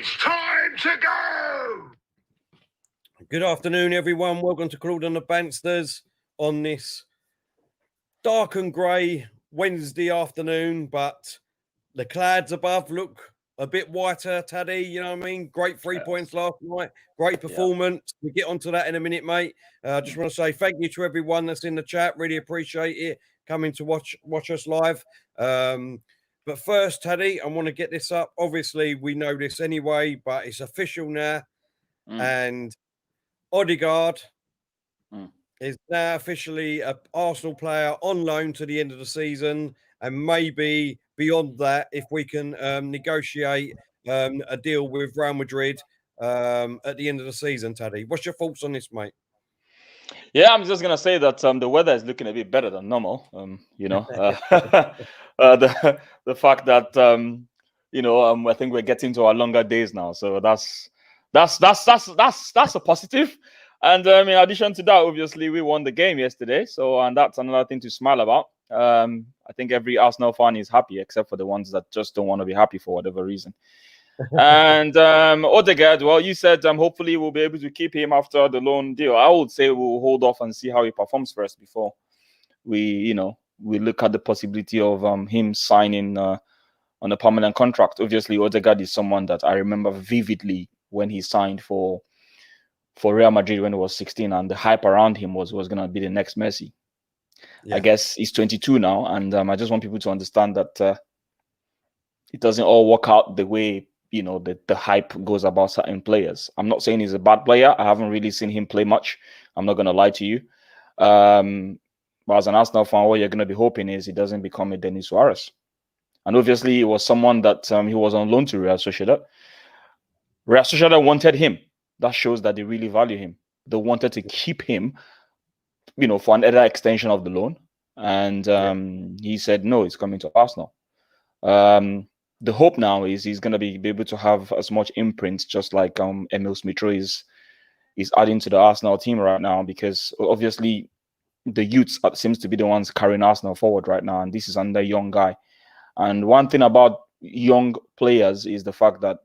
It's time to go! Good afternoon, everyone. Welcome to Claude and the Banstas on this dark and grey Wednesday afternoon, but the clouds above look a bit whiter, Taddy. You know what I mean? Great 3 points last night. Great performance. We'll get onto that in a minute, mate. I just want to say thank you to everyone that's in the chat. Really appreciate it coming to watch us live. But first, Taddy, I want to get this up. Obviously, we know this anyway, but it's official now. And Odegaard is now officially an Arsenal player on loan to the end of the season, and maybe beyond that, if we can negotiate a deal with Real Madrid at the end of the season. Taddy, what's your thoughts on this, mate? Yeah, I'm just gonna say that the weather is looking a bit better than normal. The fact that I think we're getting to our longer days now, so that's a positive. And in addition to that, obviously we won the game yesterday, and that's another thing to smile about. I think every Arsenal fan is happy, except for the ones that just don't want to be happy for whatever reason. And Odegaard, well, you said hopefully we'll be able to keep him after the loan deal. I would say we'll hold off and see how he performs first before we look at the possibility of him signing on a permanent contract. Obviously, Odegaard is someone that I remember vividly when he signed for Real Madrid when he was 16, and the hype around him was going to be the next Messi. Yeah. I guess he's 22 now, and I just want people to understand that it doesn't all work out the way the hype goes about certain players. I'm not saying he's a bad player. I haven't really seen him play much. I'm not going to lie to you. But as an Arsenal fan, what you're going to be hoping is he doesn't become a Denis Suarez. And obviously, it was someone that he was on loan to Real Sociedad. Real Sociedad wanted him. That shows that they really value him. They wanted to keep him, for another extension of the loan. And he said, no, he's coming to Arsenal. The hope now is he's going to be able to have as much imprint, just like Emil Smith-Rowe is adding to the Arsenal team right now, because obviously the youths seems to be the ones carrying Arsenal forward right now, and this is another young guy. And one thing about young players is the fact that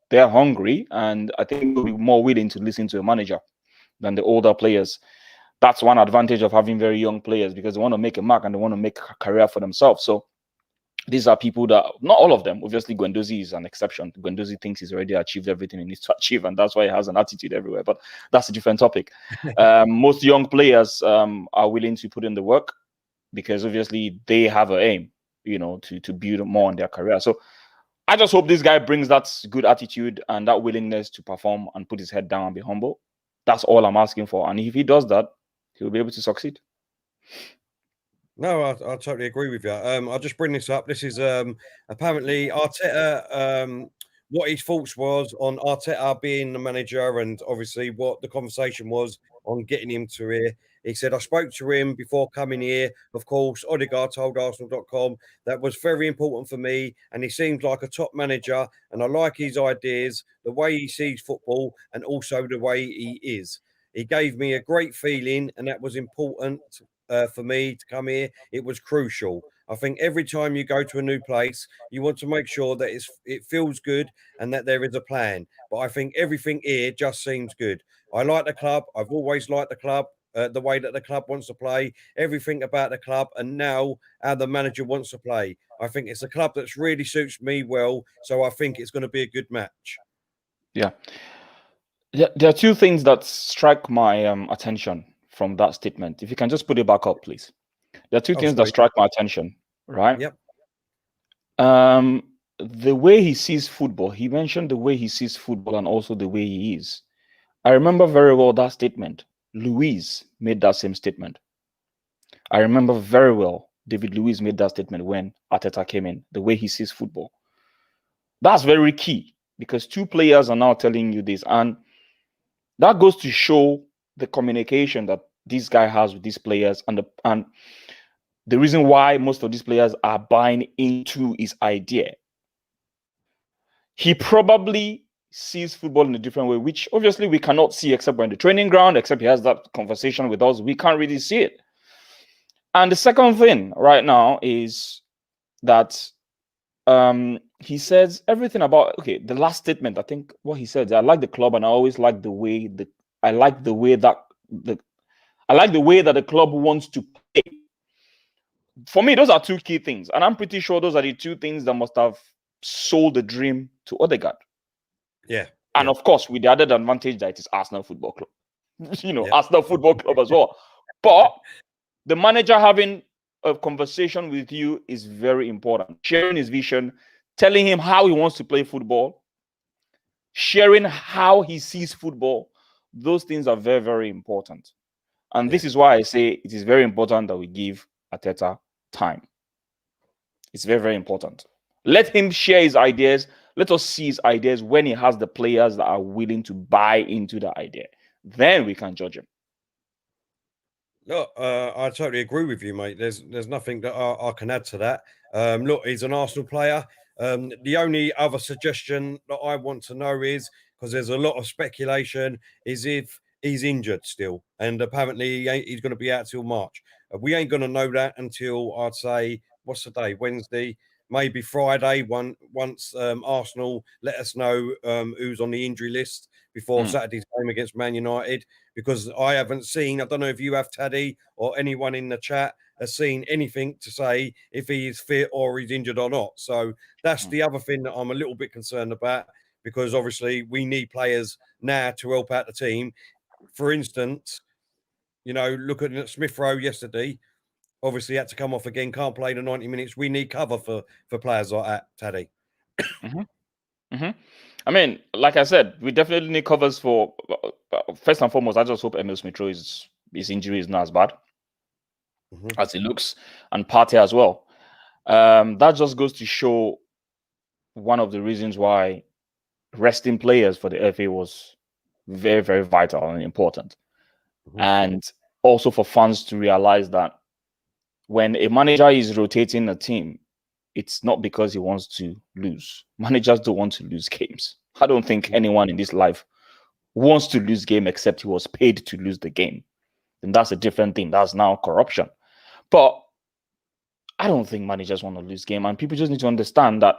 they're hungry, and I think they'll be more willing to listen to a manager than the older players. That's one advantage of having very young players, because they want to make a mark and they want to make a career for themselves. So these are people that, not all of them, obviously Guendouzi is an exception. Guendouzi thinks he's already achieved everything he needs to achieve, and that's why he has an attitude everywhere. But that's a different topic. Most young players are willing to put in the work, because obviously they have an aim, to build more on their career. So I just hope this guy brings that good attitude and that willingness to perform and put his head down and be humble. That's all I'm asking for. And if he does that, he'll be able to succeed. No, I totally agree with you. I'll just bring this up. This is apparently Arteta, what his thoughts was on Arteta being the manager, and obviously what the conversation was on getting him to here. He said, I spoke to him before coming here. Of course, Odegaard told Arsenal.com that was very important for me, and he seems like a top manager, and I like his ideas, the way he sees football, and also the way he is. He gave me a great feeling, and that was important for me to come here. It was crucial. I think every time you go to a new place, you want to make sure that it feels good and that there is a plan. But I think everything here just seems good. I like the club. I've always liked the club, the way that the club wants to play, everything about the club, and now how the manager wants to play. I think it's a club that really suits me well, so I think it's going to be a good match. Yeah. There are two things that strike my attention from that statement. If you can just put it back up, please. There are two things that strike my attention, right? Yep. The way he sees football, he mentioned the way he sees football and also the way he is. I remember very well that statement. Luiz made that same statement. I remember very well David Luiz made that statement when Arteta came in, the way he sees football. That's very key, because two players are now telling you this, and that goes to show the communication that this guy has with these players, and the reason why most of these players are buying into his idea. He probably sees football in a different way, which obviously we cannot see except when the training ground, except he has that conversation with us. We can't really see it. And the second thing right now is that he says everything about the last statement. I think what he said, I like the club, and I always like the way that the club wants to play. For me, those are two key things, and I'm pretty sure those are the two things that must have sold the dream to Odegaard. Yeah, and of course, with the added advantage that it is Arsenal Football Club, Arsenal Football Club as well. But the manager having a conversation with you is very important. Sharing his vision, telling him how he wants to play football, sharing how he sees football. Those things are very, very important. And this is why I say it is very important that we give Arteta time. It's very, very important. Let him share his ideas. Let us see his ideas when he has the players that are willing to buy into the idea. Then we can judge him. Look, I totally agree with you, mate. There's nothing that I can add to that. Look, he's an Arsenal player. The only other suggestion that I want to know is, because there's a lot of speculation, is if he's injured still. And apparently he's going to be out till March. We ain't going to know that until, I'd say, what's the day? Wednesday, maybe Friday, once Arsenal let us know who's on the injury list before Saturday's game against Man United. Because I haven't seen, I don't know if you have, Taddy, or anyone in the chat has seen anything to say if he is fit or he's injured or not. So that's the other thing that I'm a little bit concerned about, because obviously we need players now to help out the team. For instance, looking at Smith Rowe yesterday, obviously had to come off again, can't play the 90 minutes. We need cover for players like that, Taddy. I mean, like I said, we definitely need covers for, first and foremost, I just hope Emil Smith Rowe's his injury is not as bad as it looks, and Partey as well. That just goes to show one of the reasons why resting players for the FA was very, very vital and important. And also for fans to realize that when a manager is rotating a team, it's not because he wants to lose. Managers don't want to lose games. I don't think anyone in this life wants to lose game except he was paid to lose the game. And that's a different thing. That's now corruption. But I don't think managers want to lose game. And people just need to understand that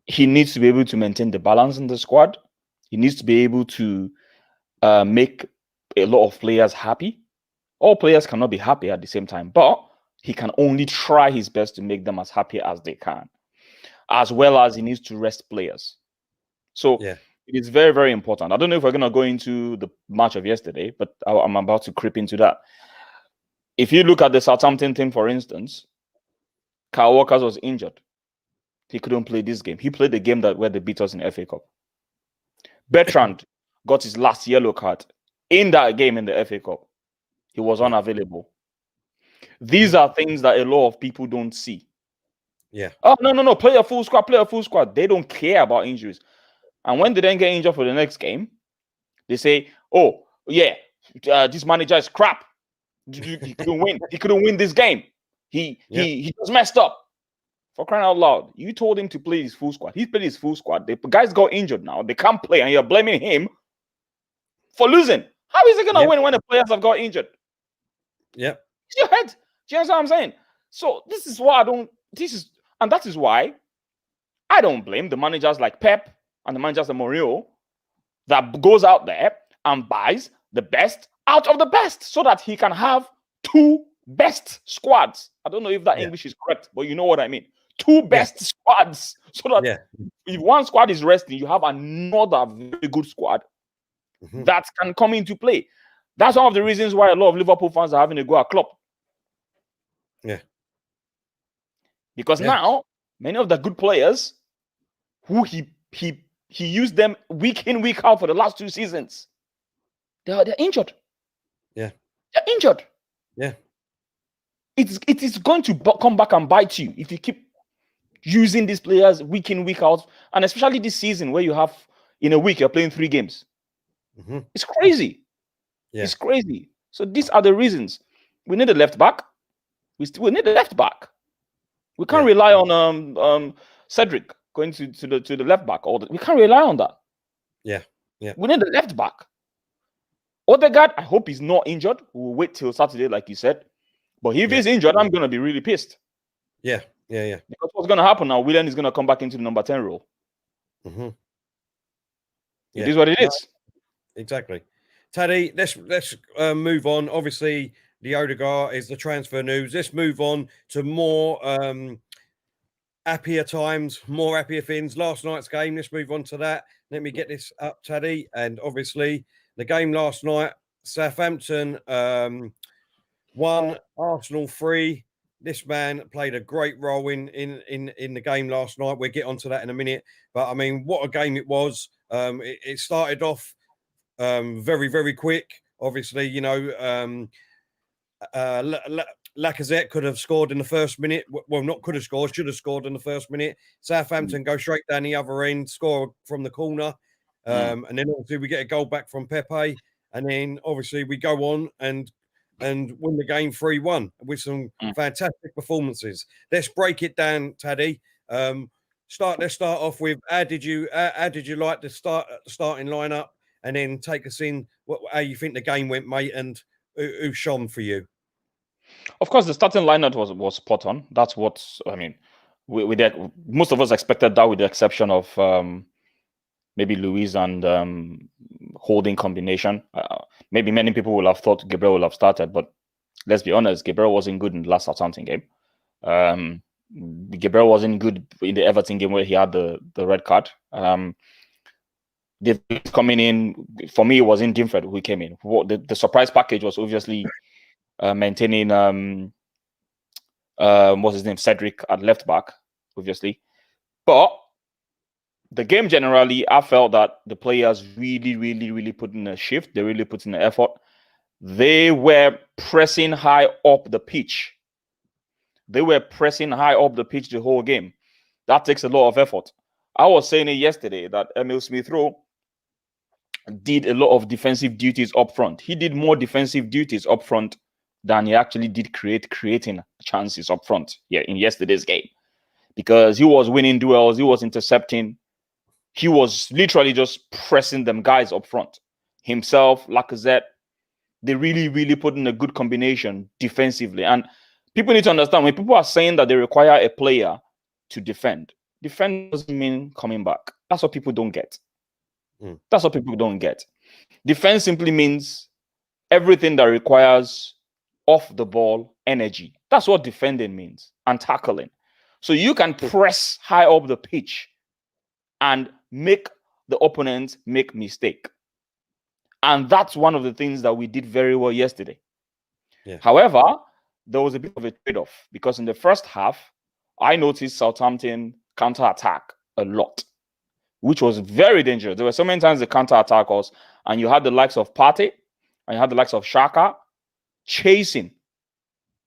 he needs to be able to maintain the balance in the squad. He needs to be able to make a lot of players happy. All players cannot be happy at the same time, but he can only try his best to make them as happy as they can, as well as he needs to rest players. So it is very, very important. I don't know if we're going to go into the match of yesterday, but I'm about to creep into that. If you look at the Southampton team, for instance, Kyle Walker was injured. He couldn't play this game. He played the game where they beat us in FA Cup. Bertrand got his last yellow card in that game in the FA Cup. He was unavailable. These are things that a lot of people don't see. Oh, no. Play a full squad. They don't care about injuries. And when they then get injured for the next game, they say, oh, yeah, this manager is crap. He couldn't win. He couldn't win this game. He just messed up. For crying out loud, you told him to play his full squad. He played his full squad. The guys got injured now. They can't play, and you're blaming him for losing. How is he going to win when the players have got injured? It's your head. Do you understand what I'm saying? So this is why that is why I don't blame the managers like Pep and the managers like Mourinho that goes out there and buys the best out of the best so that he can have two best squads. I don't know if that English is correct, but you know what I mean. Two best squads so that if one squad is resting, you have another very good squad that can come into play. That's one of the reasons why a lot of Liverpool fans are having a go at Klopp. Because now many of the good players who he used week in, week out for the last 2 seasons, they're injured. They're injured. It is going to come back and bite you if you keep using these players week in, week out, and especially this season where you have in a week you're playing 3 games. It's crazy. It's crazy. So these are the reasons. We need a left back. We need a left back. We can't rely on Cedric going to the left back. We can't rely on that. We need a left back. Odegaard, I hope he's not injured. We'll wait till Saturday, like you said. But if he's injured, I'm gonna be really pissed. Yeah. Because what's going to happen now? Willian is going to come back into the number 10 role. Mm-hmm. It is what it is. Exactly. Taddy, let's move on. Obviously, the Odegaard is the transfer news. Let's move on to more happier times, more happier things. Last night's game. Let's move on to that. Let me get this up, Taddy. And obviously, the game last night, Southampton 1, Arsenal 3. This man played a great role in the game last night. We'll get onto that in a minute. But I mean, what a game it was. It started off very, very quick. Obviously, you know, Lacazette could have scored in the first minute. Well, not could have scored, should have scored in the first minute. Southampton go straight down the other end, score from the corner. And then obviously we get a goal back from Pepe. And then obviously we go on and win the game 3-1 with some fantastic performances. Let's break it down, Taddy. Let's start off with how did you like the starting lineup, and then take us in how you think the game went, mate, and who shone for you. Of course, the starting lineup was spot on. That's what I mean. Most of us expected that, with the exception of maybe Luiz and holding combination. Maybe many people will have thought Gabriel will have started, but let's be honest, Gabriel wasn't good in the last Southampton game. Gabriel wasn't good in the Everton game where he had the red card. Coming in, for me, it was indifferent who came in. The surprise package was obviously maintaining what's his name, Cedric at left back, obviously. But the game generally, I felt that the players really, really, really put in a shift. They really put in an effort. They were pressing high up the pitch. They were pressing high up the pitch the whole game. That takes a lot of effort. I was saying it yesterday that Emile Smith-Rowe did a lot of defensive duties up front. He did more defensive duties up front than he actually did creating chances up front in yesterday's game. Because he was winning duels, he was intercepting. He was literally just pressing them guys up front. Himself, Lacazette, they really, really put in a good combination defensively. And people need to understand, when people are saying that they require a player to defend doesn't mean coming back. That's what people don't get. That's what people don't get. Defense simply means everything that requires off the ball energy. That's what defending means, and tackling. So you can press high up the pitch and make the opponent make mistake. And that's one of the things that we did very well yesterday. Yeah. However, there was a bit of a trade-off, because in the first half, I noticed Southampton counter-attack a lot, which was very dangerous. There were so many times the counter-attack us, and you had the likes of Partey, and you had the likes of Xhaka chasing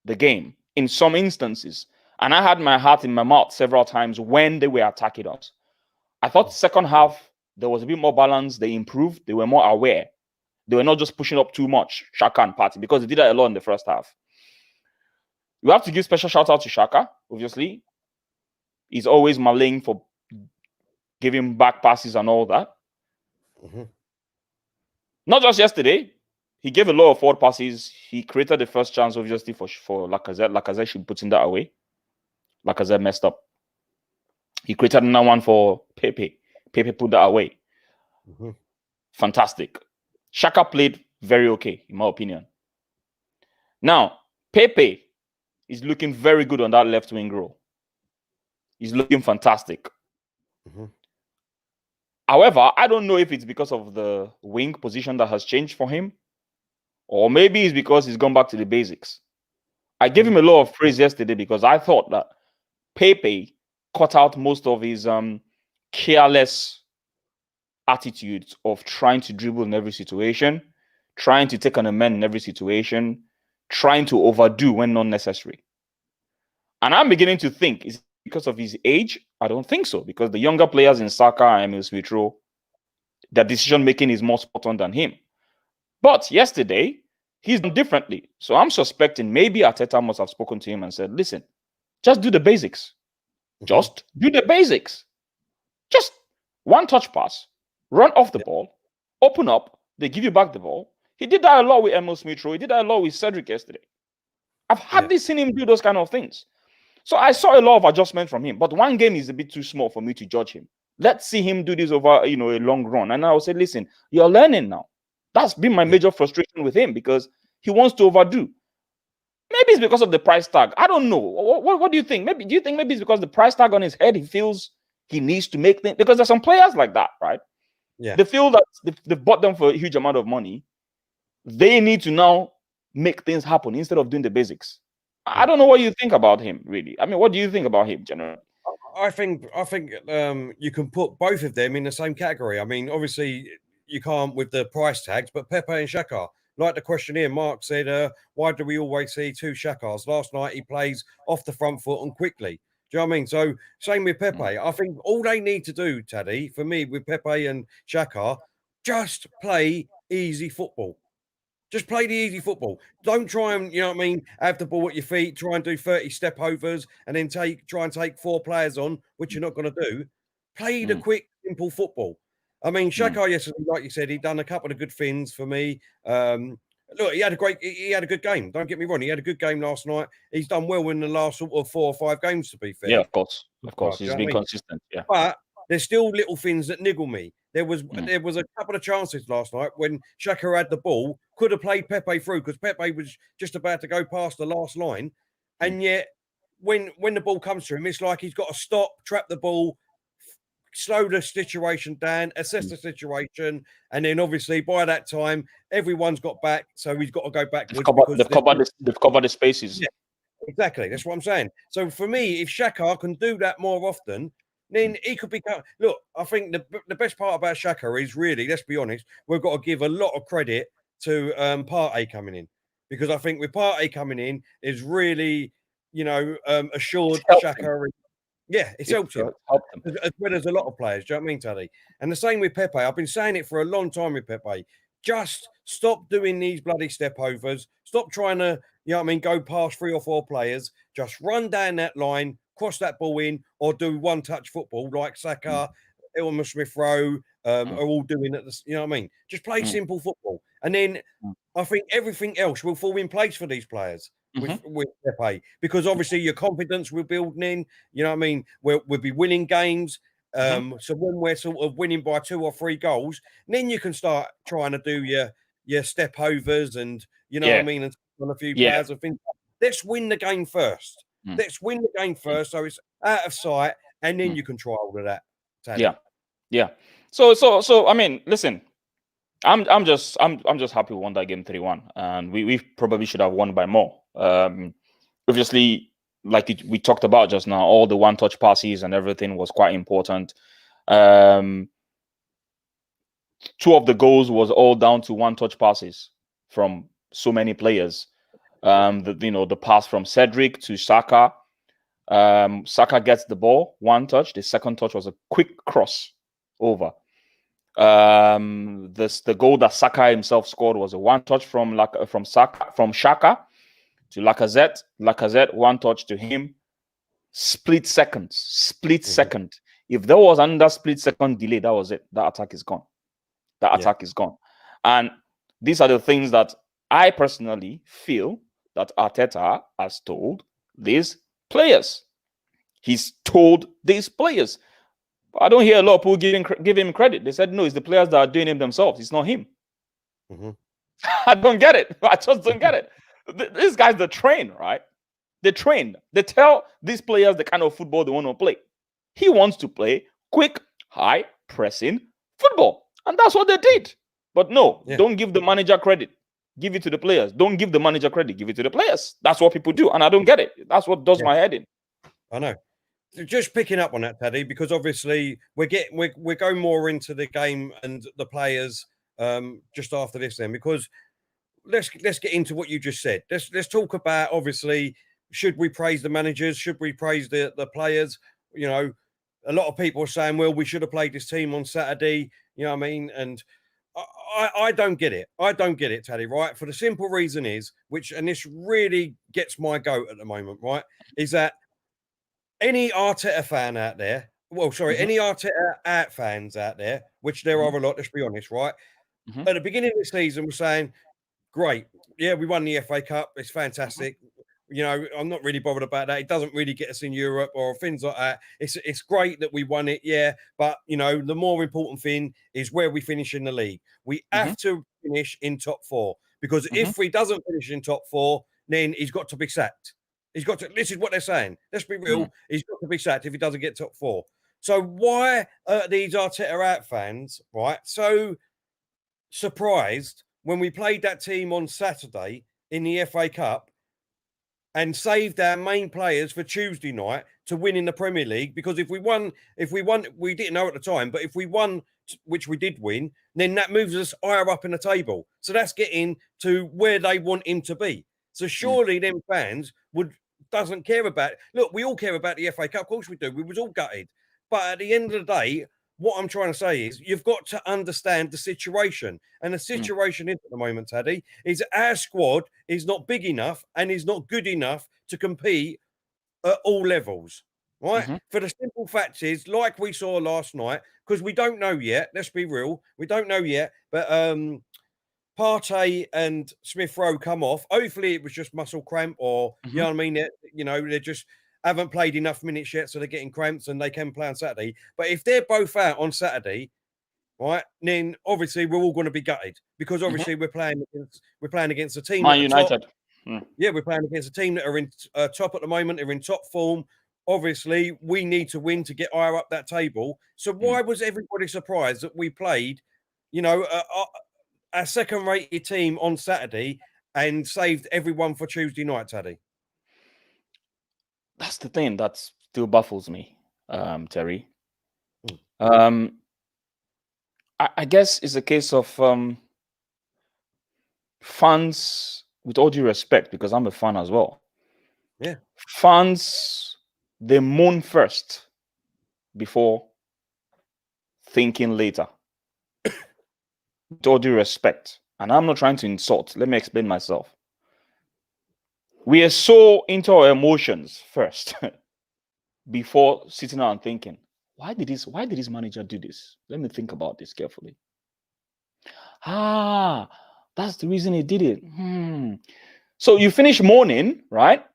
the game in some instances. And I had my heart in my mouth several times when they were attacking us. I thought the second half, there was a bit more balance. They improved. They were more aware. They were not just pushing up too much, Xhaka and Partey, because they did that a lot in the first half. You have to give special shout out to Xhaka, obviously. He's always maling for giving back passes and all that. Not just yesterday. He gave a lot of forward passes. He created the first chance, obviously, for Lacazette. Lacazette should put in that away. Lacazette messed up. He created another one for Pepe. Pepe put that away. Fantastic. Xhaka played very okay, in my opinion. Now, Pepe is looking very good on that left wing role. He's looking fantastic. However, I don't know if it's because of the wing position that has changed for him, or maybe it's because he's gone back to the basics. I gave him a lot of praise yesterday because I thought that Pepe cut out most of his careless attitude of trying to dribble in every situation, trying to take on a man in every situation, trying to overdo when not necessary. And I'm beginning to think, is it because of his age? I don't think so, because the younger players in Saka and Emile Smith-Rowe, their decision-making is more spot on than him. But yesterday, he's done differently. So I'm suspecting maybe Arteta must have spoken to him and said, listen, just do the basics. Just do the basics. Just one touch pass, run off the ball, open up, they give you back the ball. He did that a lot with Emile Smith-Rowe. He did that a lot with Cedric yesterday. I've hardly seen him do those kind of things. So I saw a lot of adjustment from him, but one game is a bit too small for me to judge him. Let's see him do this over, a long run. And I will say, listen, you're learning now. That's been my major frustration with him because he wants to overdo. Maybe it's because of the price tag. I don't know. What do you think? Do you think maybe it's because the price tag on his head, he feels he needs to make things? Because there's some players like that, right? Yeah. They feel that they've bought them for a huge amount of money. They need to now make things happen instead of doing the basics. I don't know what you think about him, really. I mean, what do you think about him generally? I think you can put both of them in the same category. I mean, obviously you can't with the price tags, but Pepe and Xhaka, like the questionnaire, Mark said, why do we always see two Xhakas? Last night he plays off the front foot and quickly. Do you know what I mean? So same with Pepe. I think all they need to do, Taddy, for me with Pepe and Xhaka, just play easy football. Just play the easy football. Don't try and, have the ball at your feet, try and do 30 step overs and then try and take 4 players on, which you're not going to do. Play the quick, simple football. I mean, Xhaka yesterday, like you said, he'd done a couple of good things for me. Look, he had a good game. Don't get me wrong. He had a good game last night. He's done well in the last sort of 4 or 5 games, to be fair. Yeah, of course. He's been consistent. Yeah. But there's still little things that niggle me. There was a couple of chances last night when Xhaka had the ball, could have played Pepe through because Pepe was just about to go past the last line. And yet, when the ball comes to him, it's like he's got to stop, trap the ball, slow the situation down, assess the situation, and then obviously by that time, everyone's got back, so he's got to go backwards. They've covered the spaces. Yeah, exactly. That's what I'm saying. So for me, if Xhaka can do that more often, then he could become. Look, I think the best part about Xhaka is really, let's be honest, we've got to give a lot of credit to Partey coming in, because I think with Partey coming in is really, assured Xhaka. Yeah, it's helped him. As well as a lot of players. Do you know what I mean, Taddy? And the same with Pepe. I've been saying it for a long time with Pepe. Just stop doing these bloody step overs. Stop trying to, go past 3 or 4 players. Just run down that line, cross that ball in, or do one-touch football like Saka, Ilma Smith-Rowe are all doing at the, you know what I mean? Just play simple football. And then I think everything else will fall in place for these players. With Pepe, because obviously your confidence will build in, you know what I mean? We'll be winning games. So when we're sort of winning by 2 or 3 goals, then you can start trying to do your step overs and, you know what I mean? And on a few players and things. Let's win the game first. Let's win the game first, so it's out of sight, and then you can try all of that. Taddy. Yeah. So I mean, listen, I'm just happy we won that game 3-1, and we probably should have won by more. Obviously, like we talked about just now, all the one-touch passes and everything was quite important. 2 of the goals was all down to one-touch passes from so many players. The pass from Cedric to Saka. Saka gets the ball, 1 touch. The second touch was a quick cross over. The goal that Saka himself scored was a 1 touch from Xhaka to Lacazette. Lacazette, 1 touch to him. Split second. If there was another split second delay, that was it. That attack is gone. Attack is gone. And these are the things that I personally feel that Arteta has told these players. He's told these players. I don't hear a lot of people give him credit. They said, no, it's the players that are doing it themselves. It's not him. I don't get it. I just don't get it. These guys, they train, right? They train. They tell these players the kind of football they want to play. He wants to play quick, high pressing football. And that's what they did. But no, don't give the manager credit. Give it to the players. Don't give the manager credit. Give it to the players. That's what people do. And I don't get it. That's what does my head in. I know. Just picking up on that, Taddy, because obviously we're going more into the game and the players just after this then, because let's get into what you just said. Let's talk about, obviously, should we praise the managers? Should we praise the players? You know, a lot of people are saying, well, we should have played this team on Saturday. You know what I mean? And I don't get it. I don't get it, Taddy, right? For the simple reason is, and this really gets my goat at the moment, right? Is that any Arteta fan out there, any Arteta out fans out there, which there are a lot, let's be honest, right? At the beginning of the season, we're saying, great, yeah, we won the FA Cup, it's fantastic. You know, I'm not really bothered about that. It doesn't really get us in Europe or things like that. It's great that we won it, yeah. But you know, the more important thing is where we finish in the league. We have to finish in top 4 because if we doesn't finish in top 4, then he's got to be sacked. He's got to. This is what they're saying. Let's be real. He's got to be sacked if he doesn't get top 4. So why are these Arteta out fans, right, so surprised when we played that team on Saturday in the FA Cup and saved our main players for Tuesday night to win in the Premier League? Because if we won, we didn't know at the time, but if we won, which we did win, then that moves us higher up in the table. So that's getting to where they want him to be. So surely them fans doesn't care about it. Look, we all care about the FA Cup. Of course we do. We was all gutted. But at the end of the day, what I'm trying to say is you've got to understand the situation. And the situation is at the moment, Taddy, is our squad is not big enough and is not good enough to compete at all levels, right? For the simple fact is, like we saw last night, because we don't know yet, let's be real, we don't know yet, but Partey and Smith Rowe come off. Hopefully it was just muscle cramp or, you know what I mean? You know, they just haven't played enough minutes yet, so they're getting cramps and they can play on Saturday. But if they're both out on Saturday, right, then obviously we're all going to be gutted because obviously we're playing against a team. Man United. Yeah, we're playing against a team that are in top at the moment. They're in top form. Obviously, we need to win to get higher up that table. So why was everybody surprised that we played, you know, a second-rated team on Saturday and saved everyone for Tuesday night, Taddy? That's the thing that still baffles me, Terry. I guess it's a case of fans, with all due respect, because I'm a fan as well. Yeah. Fans, they moan first before thinking later. With all due respect. And I'm not trying to insult. Let me explain myself. We are so into our emotions first before sitting down and thinking, why did this manager do this? Let me think about this carefully. That's the reason he did it. So you finish mourning, right?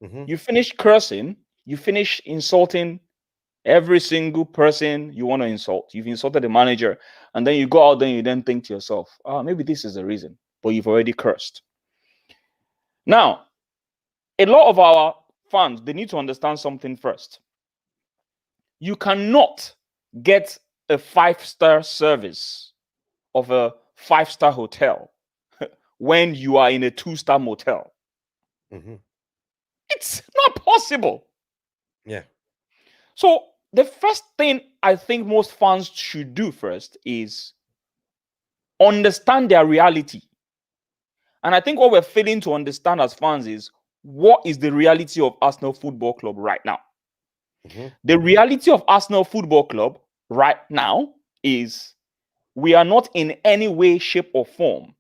You finish cursing, you finish insulting every single person you want to insult. You've insulted the manager, and then you go out there and you then think to yourself, maybe this is the reason, but you've already cursed. Now, a lot of our fans, they need to understand something first. You cannot get a 5-star service of a 5-star hotel when you are in a 2-star motel. It's not possible. Yeah. So the first thing I think most fans should do first is understand their reality. And I think what we're failing to understand as fans is, what is the reality of Arsenal Football Club right now? The reality of Arsenal Football Club right now is we are not in any way, shape, or form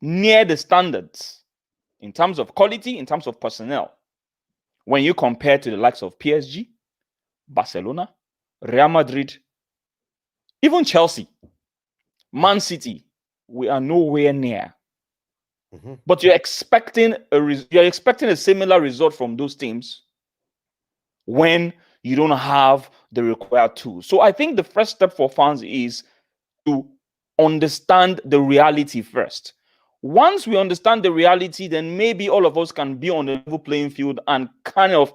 near the standards in terms of quality, in terms of personnel, when you compare to the likes of PSG, Barcelona, Real Madrid, even Chelsea, Man City. We are nowhere near. But you're expecting a similar result from those teams when you don't have the required tools. So I think the first step for fans is to understand the reality first. Once we understand the reality, then maybe all of us can be on the level playing field and kind of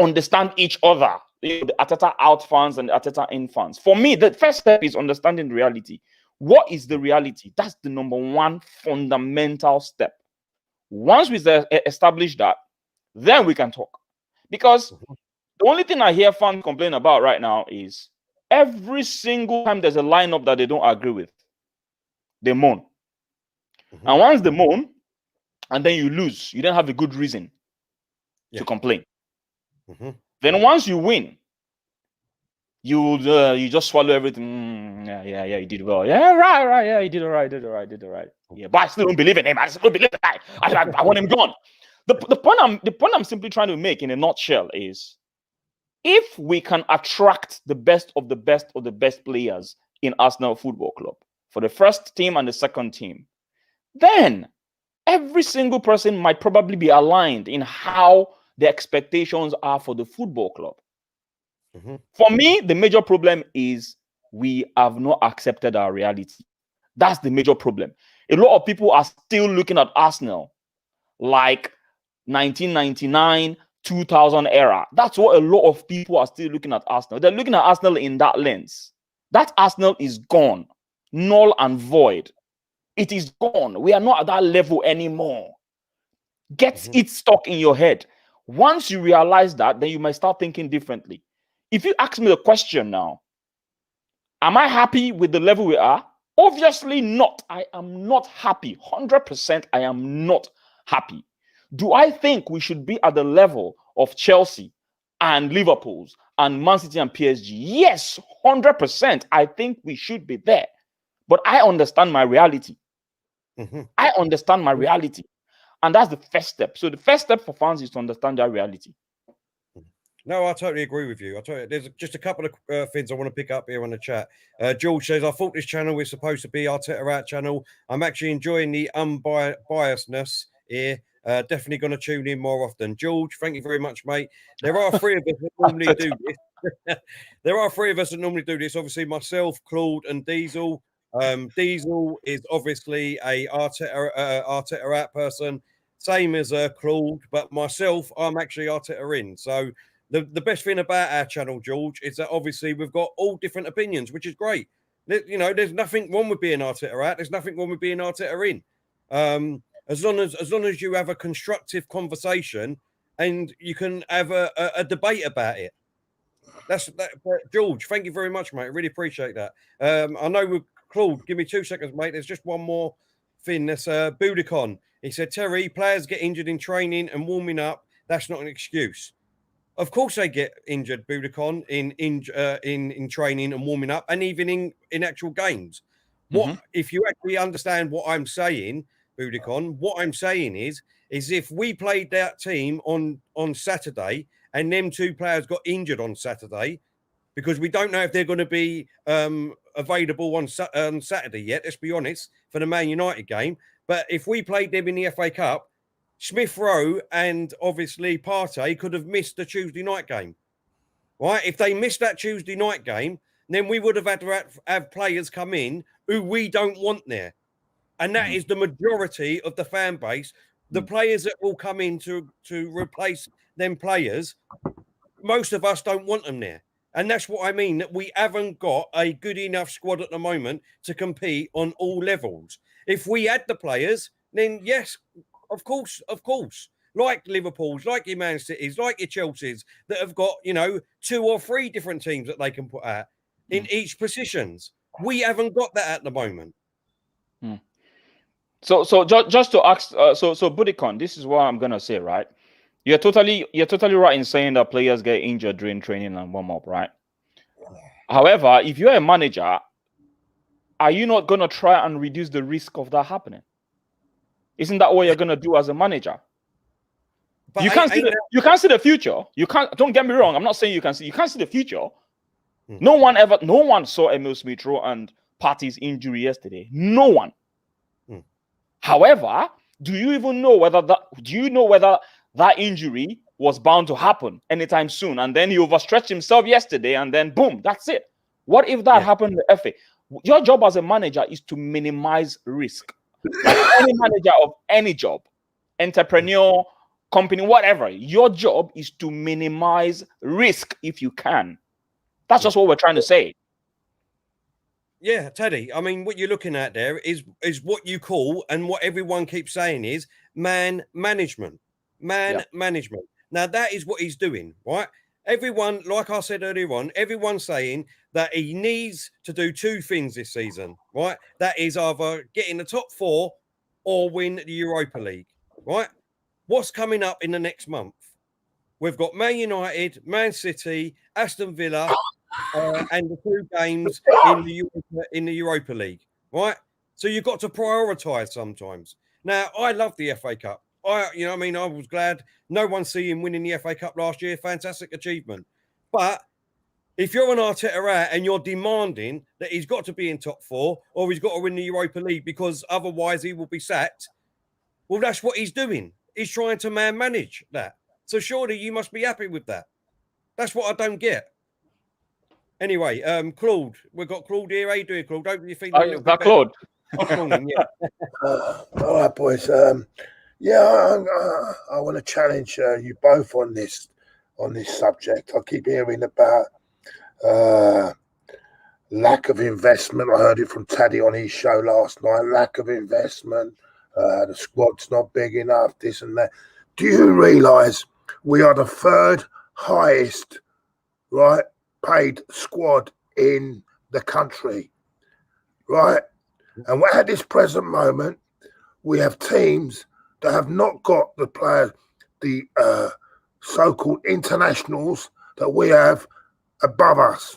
understand each other. The Arteta out fans and the Arteta in fans. For me, the first step is understanding the reality. What is the reality? That's the number one fundamental step. Once we establish that, then we can talk. Because the only thing I hear fans complain about right now is every single time there's a lineup that they don't agree with, they moan. And once they moan, and then you lose, you don't have a good reason to complain. Then once you win, you just swallow everything. Yeah, you did well. Yeah, right. Yeah, you did all right. Yeah, but I still don't believe in him. I still don't believe the guy. I want him gone. The point I'm simply trying to make in a nutshell is, if we can attract the best of the best players in Arsenal Football Club for the first team and the second team, then every single person might probably be aligned in how the expectations are for the football club. For me, the major problem is we have not accepted our reality. That's the major problem. A lot of people are still looking at Arsenal like 1999, 2000 era. That's what a lot of people are still looking at Arsenal. They're looking at Arsenal in that lens. That Arsenal is gone, null and void. It is gone. We are not at that level anymore. Get it stuck in your head. Once you realize that, then you might start thinking differently. If you ask me the question now, am I happy with the level we are? Obviously not. I am not happy. 100% I am not happy. Do I think we should be at the level of Chelsea and Liverpool's and Man City and PSG? Yes, 100%. I think we should be there. But I understand my reality. I understand my reality. And that's the first step. So the first step for fans is to understand their reality. No, I totally agree with you. There's just a couple of things I want to pick up here on the chat. George says, I thought this channel was supposed to be Arteta Out channel. I'm actually enjoying the unbiasedness here. Definitely going to tune in more often. George, thank you very much, mate. There are three of us that normally do this. There are three of us that normally do this. Obviously, myself, Claude, and Diesel. Diesel is obviously a Arteta Out person, same as Claude, but myself, I'm actually Arteta in. So the best thing about our channel, George, is that obviously we've got all different opinions, which is great. You know, there's nothing wrong with being Arteta Out. There's nothing wrong with being Arteta in. As long as you have a constructive conversation and you can have a debate about it. That's that. George, thank you very much, mate. I really appreciate that. I know with Claude, give me 2 seconds, mate. There's just one more thing. That's Budicon. He said, Terry, players get injured in training and warming up. That's not an excuse. Of course they get injured, Budicon, in training and warming up, and even in actual games. What if you actually understand what I'm saying, Budicon? What I'm saying is if we played that team on Saturday and them two players got injured on Saturday, because we don't know if they're going to be available on Saturday yet, let's be honest, for the Man United game. But if we played them in the FA Cup, Smith Rowe and obviously Partey could have missed the Tuesday night game, right? If they missed that Tuesday night game, then we would have had to have players come in who we don't want there. And that is the majority of the fan base. The players that will come in to replace them players, most of us don't want them there. And that's what I mean, that we haven't got a good enough squad at the moment to compete on all levels. If we had the players, then yes, of course, like Liverpool's, like your Man City's, like your Chelsea's, that have got, 2 or 3 different teams that they can put out in each positions. We haven't got that at the moment. So just to ask, so Budicon, this is what I'm gonna say, right? You're totally right in saying that players get injured during training and warm up, right? However, if you're a manager, are you not gonna try and reduce the risk of that happening? Isn't that what you're gonna do as a manager? But you can't see the future. You can't. Don't get me wrong. I'm not saying you can't see the future. No one saw Emil Smith Rowe and Partey's injury yesterday. No one. However, do you know whether that injury was bound to happen anytime soon? And then he overstretched himself yesterday, and then boom, that's it. What if that happened in the FA? Your job as a manager is to minimize risk. Like any manager of any job, entrepreneur, company, whatever, your job is to minimize risk if you can. That's just what we're trying to say. Yeah, Teddy. I mean, what you're looking at there is what you call, and what everyone keeps saying is man management. Management. Now, that is what he's doing, right? Everyone, like I said earlier on, everyone's saying that he needs to do 2 things this season, right? That is either get in the top 4 or win the Europa League, right? What's coming up in the next month? We've got Man United, Man City, Aston Villa, and the 2 games in the Europa League, right? So you've got to prioritise sometimes. Now, I love the FA Cup. I was glad no one see him winning the FA Cup last year. Fantastic achievement. But if you're an Arteta out and you're demanding that he's got to be in top 4 or he's got to win the Europa League because otherwise he will be sacked, Well, that's what he's doing. He's trying to manage that. So surely you must be happy with that. That's what I don't get. Anyway, Claude, we've got Claude here. How you doing, Claude? Hope you feeling a little bit Claude. Morning, yeah. All right, boys. I want to challenge you both on this subject. I keep hearing about lack of investment. I heard it from Taddy on his show last night. Lack of investment. The squad's not big enough. This and that. Do you realise we are the third highest, right, paid squad in the country, right? And at this present moment, we have teams that have not got the players, the so-called internationals that we have above us.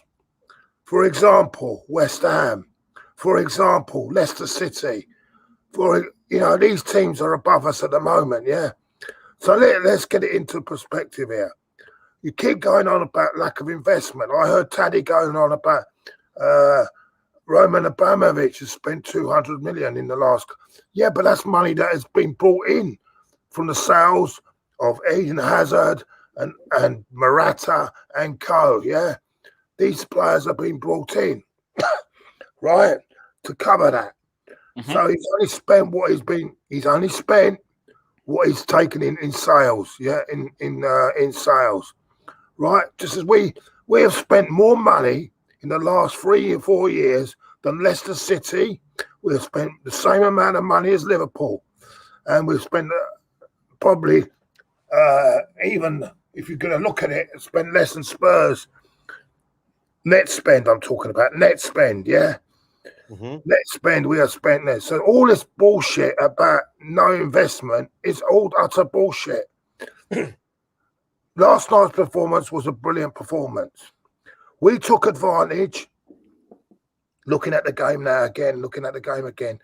For example, West Ham. For example, Leicester City. These teams are above us at the moment, yeah? So let's get it into perspective here. You keep going on about lack of investment. I heard Taddy going on about Roman Abramovich has spent 200 million in the last. Yeah, but that's money that has been brought in from the sales of Eden Hazard and Morata and co. Yeah, these players have been brought in, right, to cover that. Mm-hmm. So he's only spent what he's been. He's only spent what he's taken in sales. Yeah, in sales, right. Just as we have spent more money in the last 3 or 4 years than Leicester City. We've spent the same amount of money as Liverpool. And we've spent probably, even if you're going to look at it, spend less than Spurs. Net spend, I'm talking about. Net spend, yeah? Mm-hmm. Net spend, we have spent less. So all this bullshit about no investment is all utter bullshit. Last night's performance was a brilliant performance. We took advantage, looking at the game again,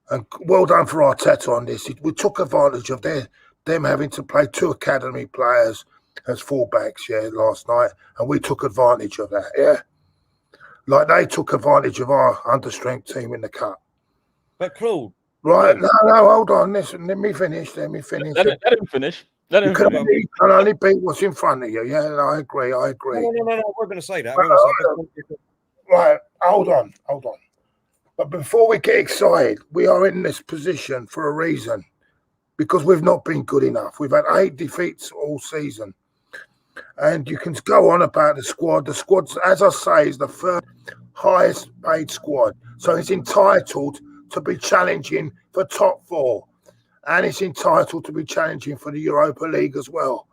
and well done for Arteta on this. We took advantage of them having to play 2 academy players as fullbacks, yeah, last night, and we took advantage of that, yeah. Like they took advantage of our understrength team in the cup. But Claude, right? No, hold on. Listen, let me finish. Let him finish. You can only beat what's in front of you. Yeah, no, I agree. No. We're going to say that. Right, hold on. But before we get excited, we are in this position for a reason, because we've not been good enough. We've had 8 defeats all season. And you can go on about the squad. The squad, as I say, is the third highest paid squad. So it's entitled to be challenging for top 4. And it's entitled to be challenging for the Europa League as well.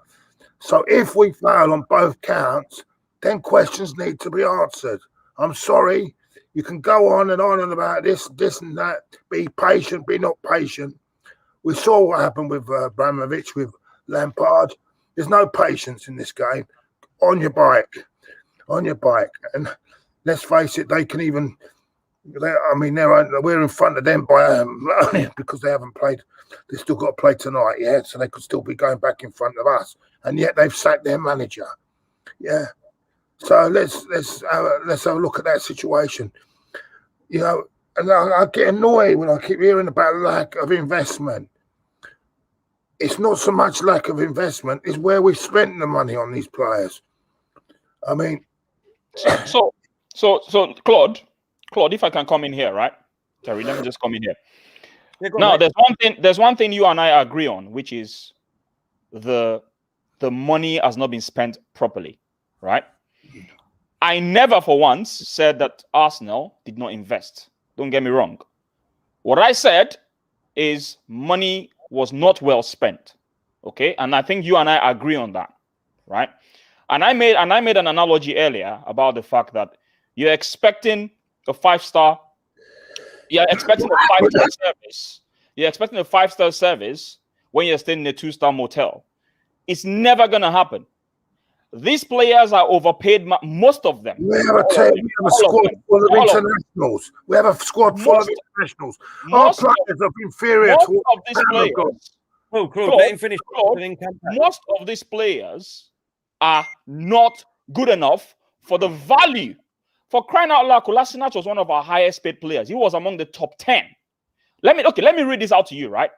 So if we fail on both counts, then questions need to be answered. I'm sorry. You can go on and about this and that. Be patient, be not patient. We saw what happened with Abramovich, with Lampard. There's no patience in this game. On your bike. And let's face it, they can even... we're in front of them by because they haven't played. They still got to play tonight, yeah. So they could still be going back in front of us, and yet they've sacked their manager, yeah. So let's have a look at that situation, you know. And I get annoyed when I keep hearing about lack of investment. It's not so much lack of investment; it's where we spent the money on these players. I mean, so Claude, if I can come in here, right? Sorry, let me just come in here. Now, there's one thing you and I agree on, which is the money has not been spent properly, right? I never for once said that Arsenal did not invest. Don't get me wrong. What I said is money was not well spent, okay? And I think you and I agree on that, right? And I made an analogy earlier about the fact that you're expecting a 5-star. You're expecting a 5-star service. You're expecting a 5-star service when you're staying in a 2-star motel. It's never going to happen. These players are overpaid, most of them. We have a squad full of internationals. We have a squad full of internationals. Our players are inferior to most of these players. Claude, let him finish. Most of these players are not good enough for the value. For crying out loud, Kolasinac was one of our highest paid players. He was among the top 10. Let me read this out to you, right?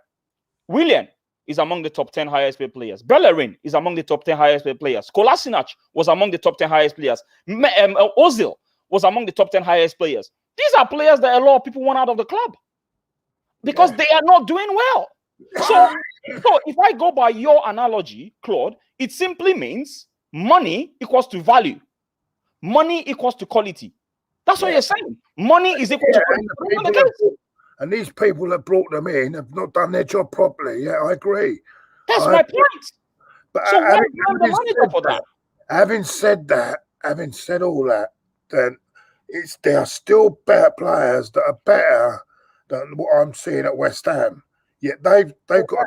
Willian is among the top 10 highest paid players. Bellerin is among the top 10 highest paid players. Kolasinac was among the top 10 highest players. Ozil was among the top 10 highest players. These are players that a lot of people want out of the club because they are not doing well. So if I go by your analogy, Claude, it simply means money equals to value. Money equals to quality. That's what you're saying. Money is equal to quality. And these people that brought them in have not done their job properly. Yeah, I agree. That's my point. But so why blame the manager for that? Having said all that, then there are still better players that are better than what I'm seeing at West Ham. Yet they've got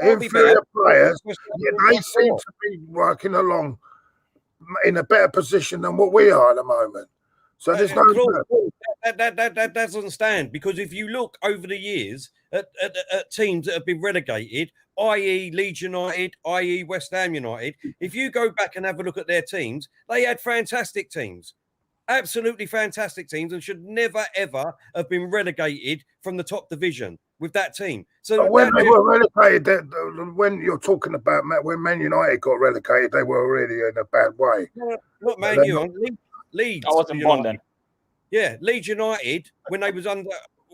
inferior players. Yet they seem to be working along in a better position than what we are at the moment. So there's no that doesn't stand, because if you look over the years at teams that have been relegated, i.e. Leeds United, i.e. West Ham United, if you go back and have a look at their teams, they had fantastic teams, absolutely fantastic teams, and should never ever have been relegated from the top division with that team. So when they were relegated, when you're talking about when Man United got relegated, they were already in a bad way. Not Man United. Leeds. I wasn't born then. Yeah, Leeds United when they was under,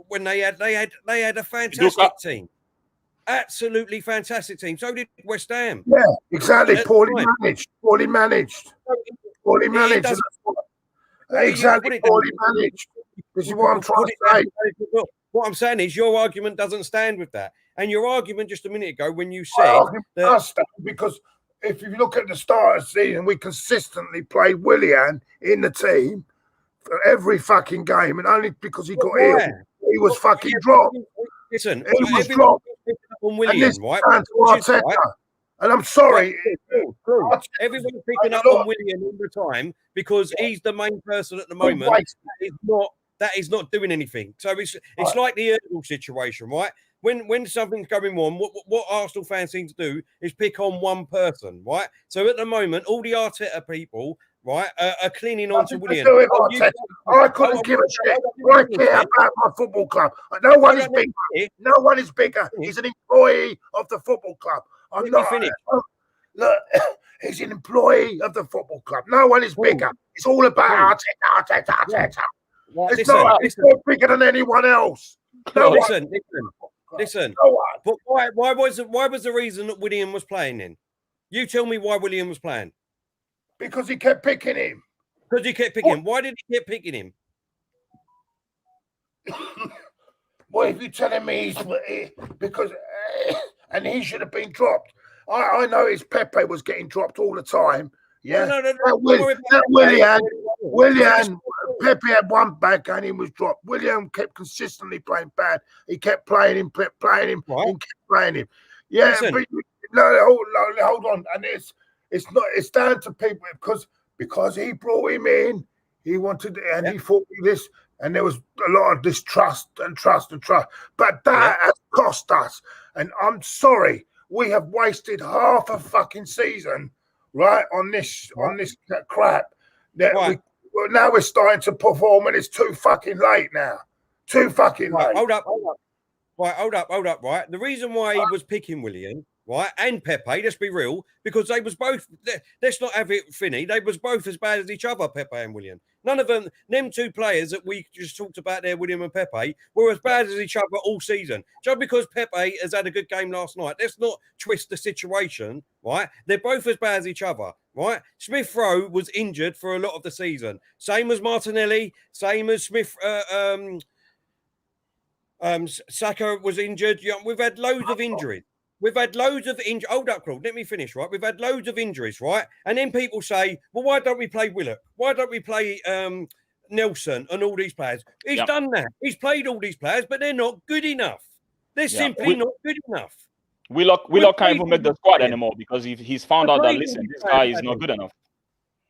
when they had a fantastic team, absolutely fantastic team. So did West Ham. Yeah, exactly. Poorly managed. Exactly. Poorly managed. This is what I'm trying to say. What I'm saying is your argument doesn't stand with that, and your argument just a minute ago when you said that, because if you look at the start of the season, we consistently played Willian in the team for every fucking game, and only because he got ill, he was fucking dropped. Listen, he was dropped. On Willian, and right? Arteta. Right? And I'm sorry, everyone's picking up on Willian all the time because he's the main person at the moment. That is not doing anything. So it's like the Ozil situation, right? When something's going wrong, what Arsenal fans seem to do is pick on one person, right? So at the moment, all the Arteta people, right, are clinging on to Willian. I couldn't give a shit. I care about my football club. No one is bigger. No one is bigger. He's an employee of the football club. I'm not. Look, he's an employee of the football club. No one is bigger. It's all about Arteta. Right, it's not bigger than anyone else. No, listen. But why was the reason that Willian was playing then? You tell me why Willian was playing. Because he kept picking him. Because he kept picking him. Why did he keep picking him? Well, if you're telling me because and he should have been dropped. I noticed Pepe was getting dropped all the time. Yeah, Willian, Pepe had one bad game, he was dropped. Willian kept consistently playing bad. He kept playing him, and kept playing him. Yeah, but hold on, and it's down to people because he brought him in. He wanted, and he thought this, and there was a lot of distrust and trust. But that has cost us. And I'm sorry, we have wasted half a fucking season. Right on this crap that now we're starting to perform, and it's too fucking late now. Too fucking late. Hold up. Right, the reason why he was picking Willian, right, and Pepe, let's be real, because they was both. Let's not have it finny. They was both as bad as each other, Pepe and Willian. None of them two players that we just talked about there, William and Pepe, were as bad as each other all season. Just because Pepe has had a good game last night, let's not twist the situation, right? They're both as bad as each other, right? Smith Rowe was injured for a lot of the season. Same as Martinelli, same as Smith. Saka was injured. We've had loads of injuries. Hold up, Claude. Let me finish, right? We've had loads of injuries, right? And then people say, well, why don't we play Willock? Why don't we play Nelson and all these players? He's done that. He's played all these players, but they're not good enough. They're simply not good enough. Willock can't even make the squad anymore because he's found out that, listen, this guy is not good enough.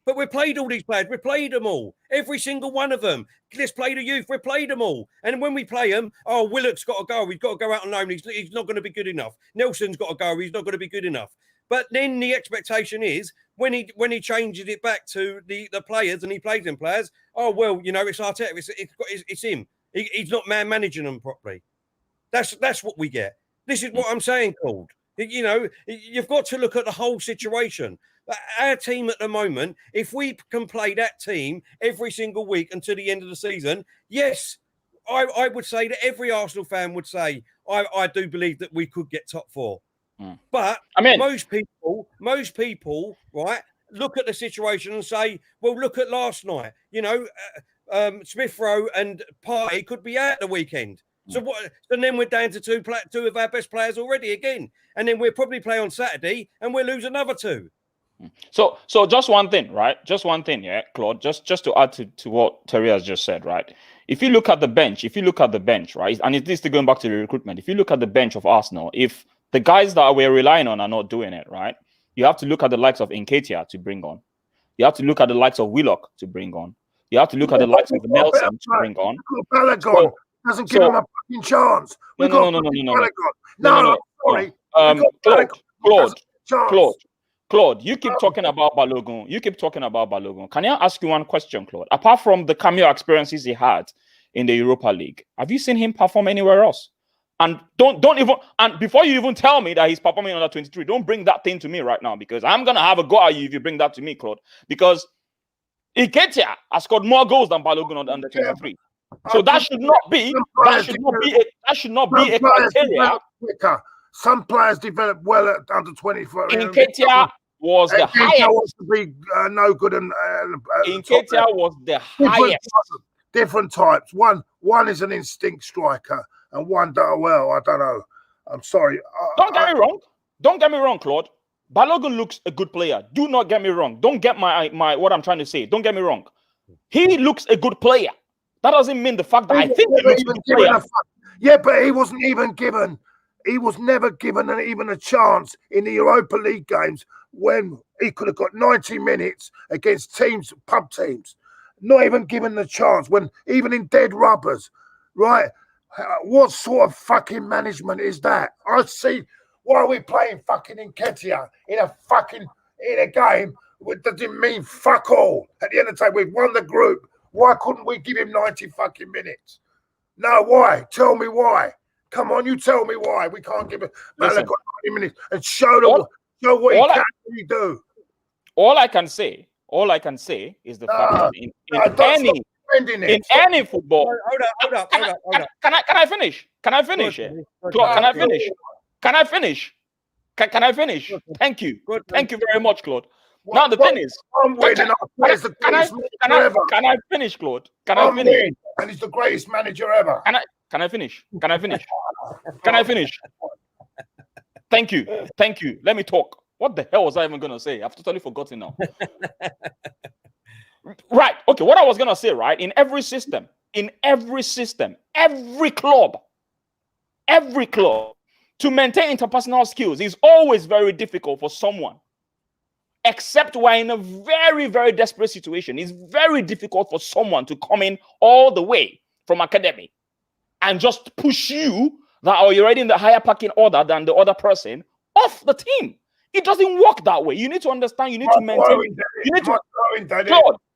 But we played all these players. We played them all. Every single one of them. Let's play the youth. We played them all. And when we play them, Willock's got to go. He's got to go out on loan. He's not going to be good enough. Nelson's got to go. He's not going to be good enough. But then the expectation is when he changes it back to the players and he plays them players, it's Arteta. It's him. He's not managing them properly. That's what we get. This is what I'm saying, Claude. You know, you've got to look at the whole situation. Our team at the moment, if we can play that team every single week until the end of the season, yes, I would say that every Arsenal fan would say, I do believe that we could get top 4. But I mean, most people, right, look at the situation and say, well, look at last night. You know, Smith Rowe and Partey could be out the weekend. So what? And then we're down to two of our best players already again, and then we'll probably play on Saturday, and we'll lose another 2. So just one thing, right? Just one thing, yeah, Claude. Just to add to what Terry has just said, right? If you look at the bench, right, and it is still going back to the recruitment. If you look at the bench of Arsenal, if the guys that we're relying on are not doing it, right, you have to look at the likes of Nketiah to bring on. You have to look at the likes of Willock to bring on. You have to look at the likes of Nelson to bring on. Balogun doesn't give him a fucking chance. No. Sorry. Claude, you keep talking about Balogun. Can I ask you one question, Claude? Apart from the cameo experiences he had in the Europa League, have you seen him perform anywhere else? And don't even, and before you even tell me that he's performing under 23, don't bring that thing to me right now, because I'm gonna have a go at you if you bring that to me, Claude. Because Nketiah has scored more goals than Balogun on under 23. So that should not be a criteria. Some players develop well at under 24. Nketiah was the highest. Was to be no good and Nketiah was the highest. Different types. One is an instinct striker, and one, I don't know. I'm sorry. Don't get me wrong. Don't get me wrong, Claude. Balogun looks a good player. Do not get me wrong. Don't get my what I'm trying to say. Don't get me wrong. He looks a good player. That doesn't mean the fact that I think he looks a good player. Yeah, but he wasn't even given. He was never given even a chance in the Europa League games when he could have got 90 minutes against teams, pub teams. Not even given the chance when even in dead rubbers, right? What sort of fucking management is that? I see. Why are we playing fucking Nketiah in a game that doesn't mean fuck all? At the end of the day, we've won the group. Why couldn't we give him 90 fucking minutes? No, why? Tell me why. Come on, you tell me why we can't give him 90 minutes and show what he can really do. All I can say is the fact that in any football. Hold up. Can I finish? Can I finish? Claude, can I finish? Can I finish? Can I finish? Thank you. Thank you very much, Claude. Now the thing is, can I finish, Claude? Can I finish? And he's the greatest manager ever. Can I finish? Can I finish? Thank you. Let me talk. What the hell was I even gonna say? I've totally forgotten now. Right. Okay. What I was gonna say, right? In every system, every club, to maintain interpersonal skills is always very difficult for someone. Except we're in a very, very desperate situation. It's very difficult for someone to come in all the way from academy and just push you that are already in the higher packing order than the other person off the team. It doesn't work that way. You need to understand. You need to maintain.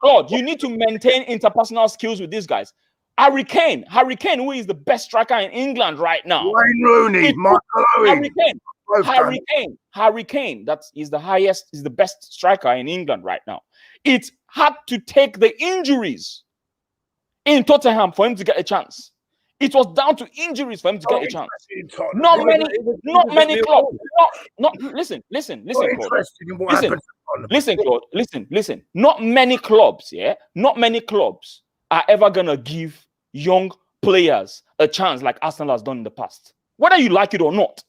Claude, you need to maintain interpersonal skills with these guys. Harry Kane, who is the best striker in England right now. Wayne Rooney, Harry Kane, that is the best striker in England right now. It had to take the injuries in Tottenham for him to get a chance. It was down to injuries for him to get a chance. Not many clubs. Listen, Claude. Not many clubs, Not many clubs are ever gonna give young players a chance like Arsenal has done in the past. Whether you like it or not,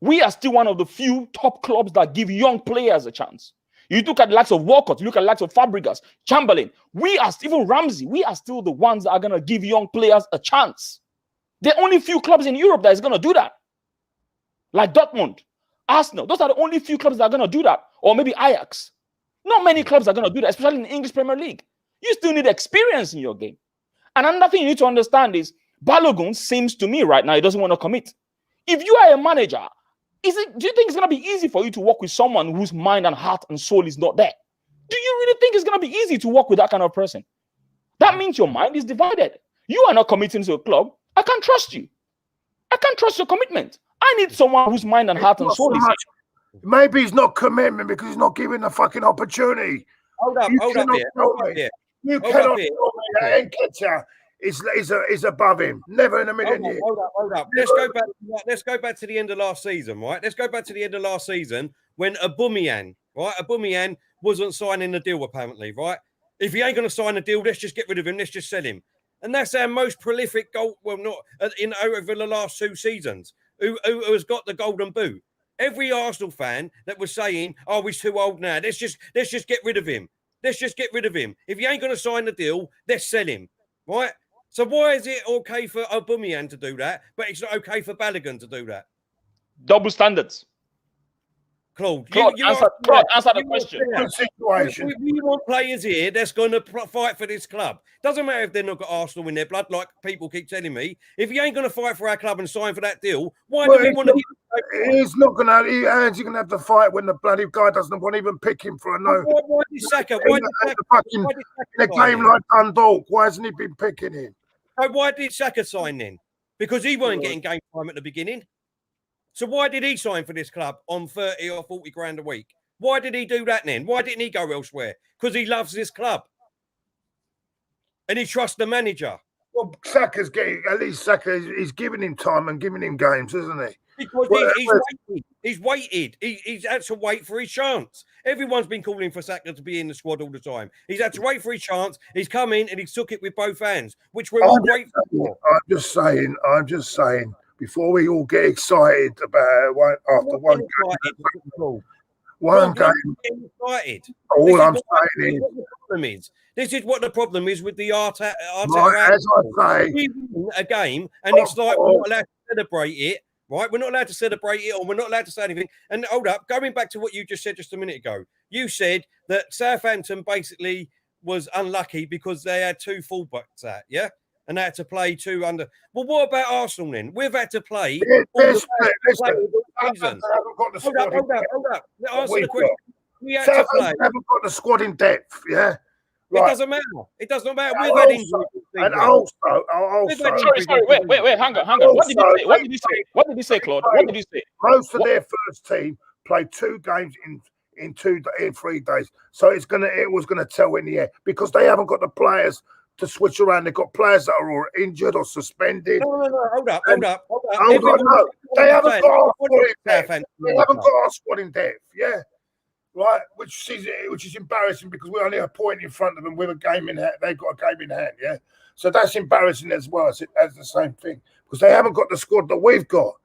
we are still one of the few top clubs that give young players a chance. You look at the likes of Walcott, you look at the likes of Fabregas, Chamberlain. Even Ramsey. We are still the ones that are gonna give young players a chance. There are only few clubs in Europe that is gonna do that. Like Dortmund, Arsenal. Those are the only few clubs that are gonna do that. Or maybe Ajax. Not many clubs are gonna do that, especially in the English Premier League. You still need experience in your game. And another thing you need to understand is Balogun seems to me right now he doesn't want to commit. If you are a manager, do you think it's going to be easy for you to work with someone whose mind and heart and soul is not there? Do you really think it's going to be easy to work with that kind of person? That means your mind is divided. You are not committing to a club. I can't trust you. I can't trust your commitment. I need someone whose mind and heart and Not soul so is much. Maybe he's not commitment because he's not given the fucking opportunity. Hold up, You hold up cannot here. tell Hold up me. here. You Hold cannot up here. tell me that Nketiah is above him. Never in a million years. Hold up. Let's go back to the end of last season, right? Let's go back to the end of last season when aubameyang, right? Aubameyang wasn't signing the deal apparently, right? If he ain't going to sign a deal, let's just get rid of him. Let's just sell him. And that's our most prolific goal. Well, not in over the last 2 seasons. Who has got the golden boot? Every Arsenal fan that was saying, "Oh, he's too old now. Let's just get rid of him. Let's just get rid of him. If he ain't going to sign the deal, let's sell him." Right? So why is it okay for Aubameyang to do that, but it's not okay for Bellerin to do that? double standards. Claude, Answer the question. Good situation. We want players here that's going to fight for this club. Doesn't matter if they've not got Arsenal in their blood, like people keep telling me. If he ain't going to fight for our club and sign for that deal, why do we want to? He's not going to. He's going to have to fight when the bloody guy doesn't want to even pick him for a no. Why did Saka? In a game like Dundalk, why hasn't he been picking him? Why did Saka sign then? Because he weren't getting game time at the beginning. So why did he sign for this club on 30 or 40 grand a week? Why did he do that then? Why didn't he go elsewhere? Because he loves this club. And he trusts the manager. Well, Saka's getting, at least Saka is giving him time and giving him games, isn't he? Because he's waited. He's had to wait for his chance. Everyone's been calling for Saka to be in the squad all the time. He's had to wait for his chance. He's come in and he's took it with both hands, which we're all grateful for. I'm just saying, before we all get excited about after one game. One game. All I'm saying is, this is what the problem is with the Arteta. As I say, we win a game, and it's like we're not allowed to celebrate it. Right, we're not allowed to celebrate it, or we're not allowed to say anything. And hold up, going back to what you just said just a minute ago, you said that Southampton basically was unlucky because they had 2 fullbacks out, yeah, and they had to play 2 under. Well, what about Arsenal then? We've had to play. Hold up. Answer the question. We had to play. Haven't got the squad in depth, yeah. Right. It doesn't matter. It does not matter. We've had injuries. And also, sorry, wait, hang on. What did you say, Claude? What did you say? Most of their first team played 2 games in 3 days. So it was gonna tell in the air because they haven't got the players to switch around. They've got players that are all injured or suspended. No. Hold up. No. They haven't got our squad in depth. Yeah. Right, which is embarrassing because we're only a point in front of them with a game in hand. They've got a game in hand, yeah. So that's embarrassing as well as the same thing because they haven't got the squad that we've got.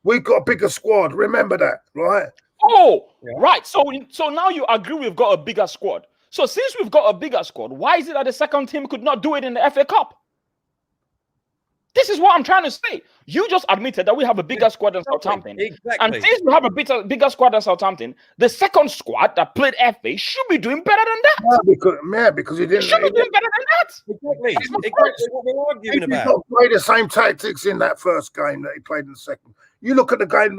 We've got a bigger squad. Remember that, right? Oh, yeah. Right. So now you agree we've got a bigger squad. So since we've got a bigger squad, why is it that the second team could not do it in the FA Cup? This is what I'm trying to say. You just admitted that we have a bigger squad than Southampton. Exactly. And since we have a bigger squad than Southampton, the second squad that played FA should be doing better than that. Because he didn't. Should be doing better than that. Exactly what we're arguing about. He did not play the same tactics in that first game that he played in the second. You look at the game,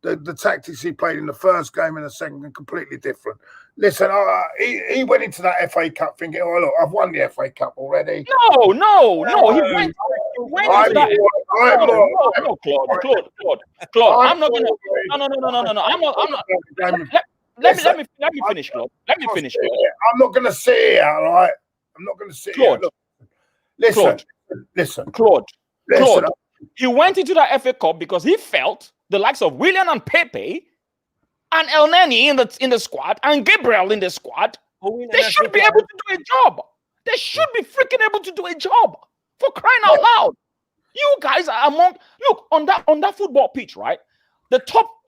the tactics he played in the first game and the second are completely different. Listen, he went into that FA Cup thinking, "Oh look, I've won the FA Cup already." No. He went into that. No, Claude. I'm not gonna. No. I'm not. Let me finish, Claude. Let me finish. I'm not gonna sit here, all right? I'm not gonna sit here. Look, listen, Claude. He went into that FA Cup because he felt the likes of Willian and Pepe and El Neni in the squad and Gabriel in the squad, they should be able to do a job. They should be freaking able to do a job. For crying out loud. You guys are on that football pitch, right?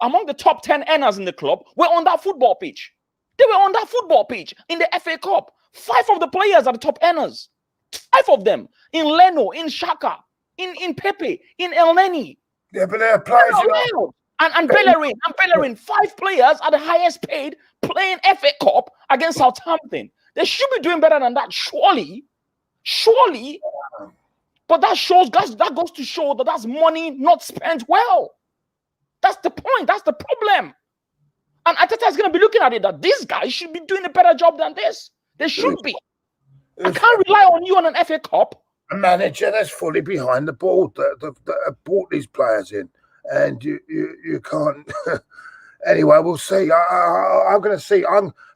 Among the top 10 earners in the club were on that football pitch. They were on that football pitch in the FA Cup. 5 of the players are the top earners. 5 of them. In Leno, in Xhaka, in Pepe, in El Neni. Yeah, but they're players. And Bellerin, 5 players are the highest paid playing FA Cup against Southampton. They should be doing better than that, surely. But that goes to show that that's money not spent well. That's the point. That's the problem. And Arteta is going to be looking at it that these guys should be doing a better job than this. They should be. I can't rely on you on an FA Cup. A manager that's fully behind the ball that brought these players in. and you can't. Anyway, we'll see. I'm going to see.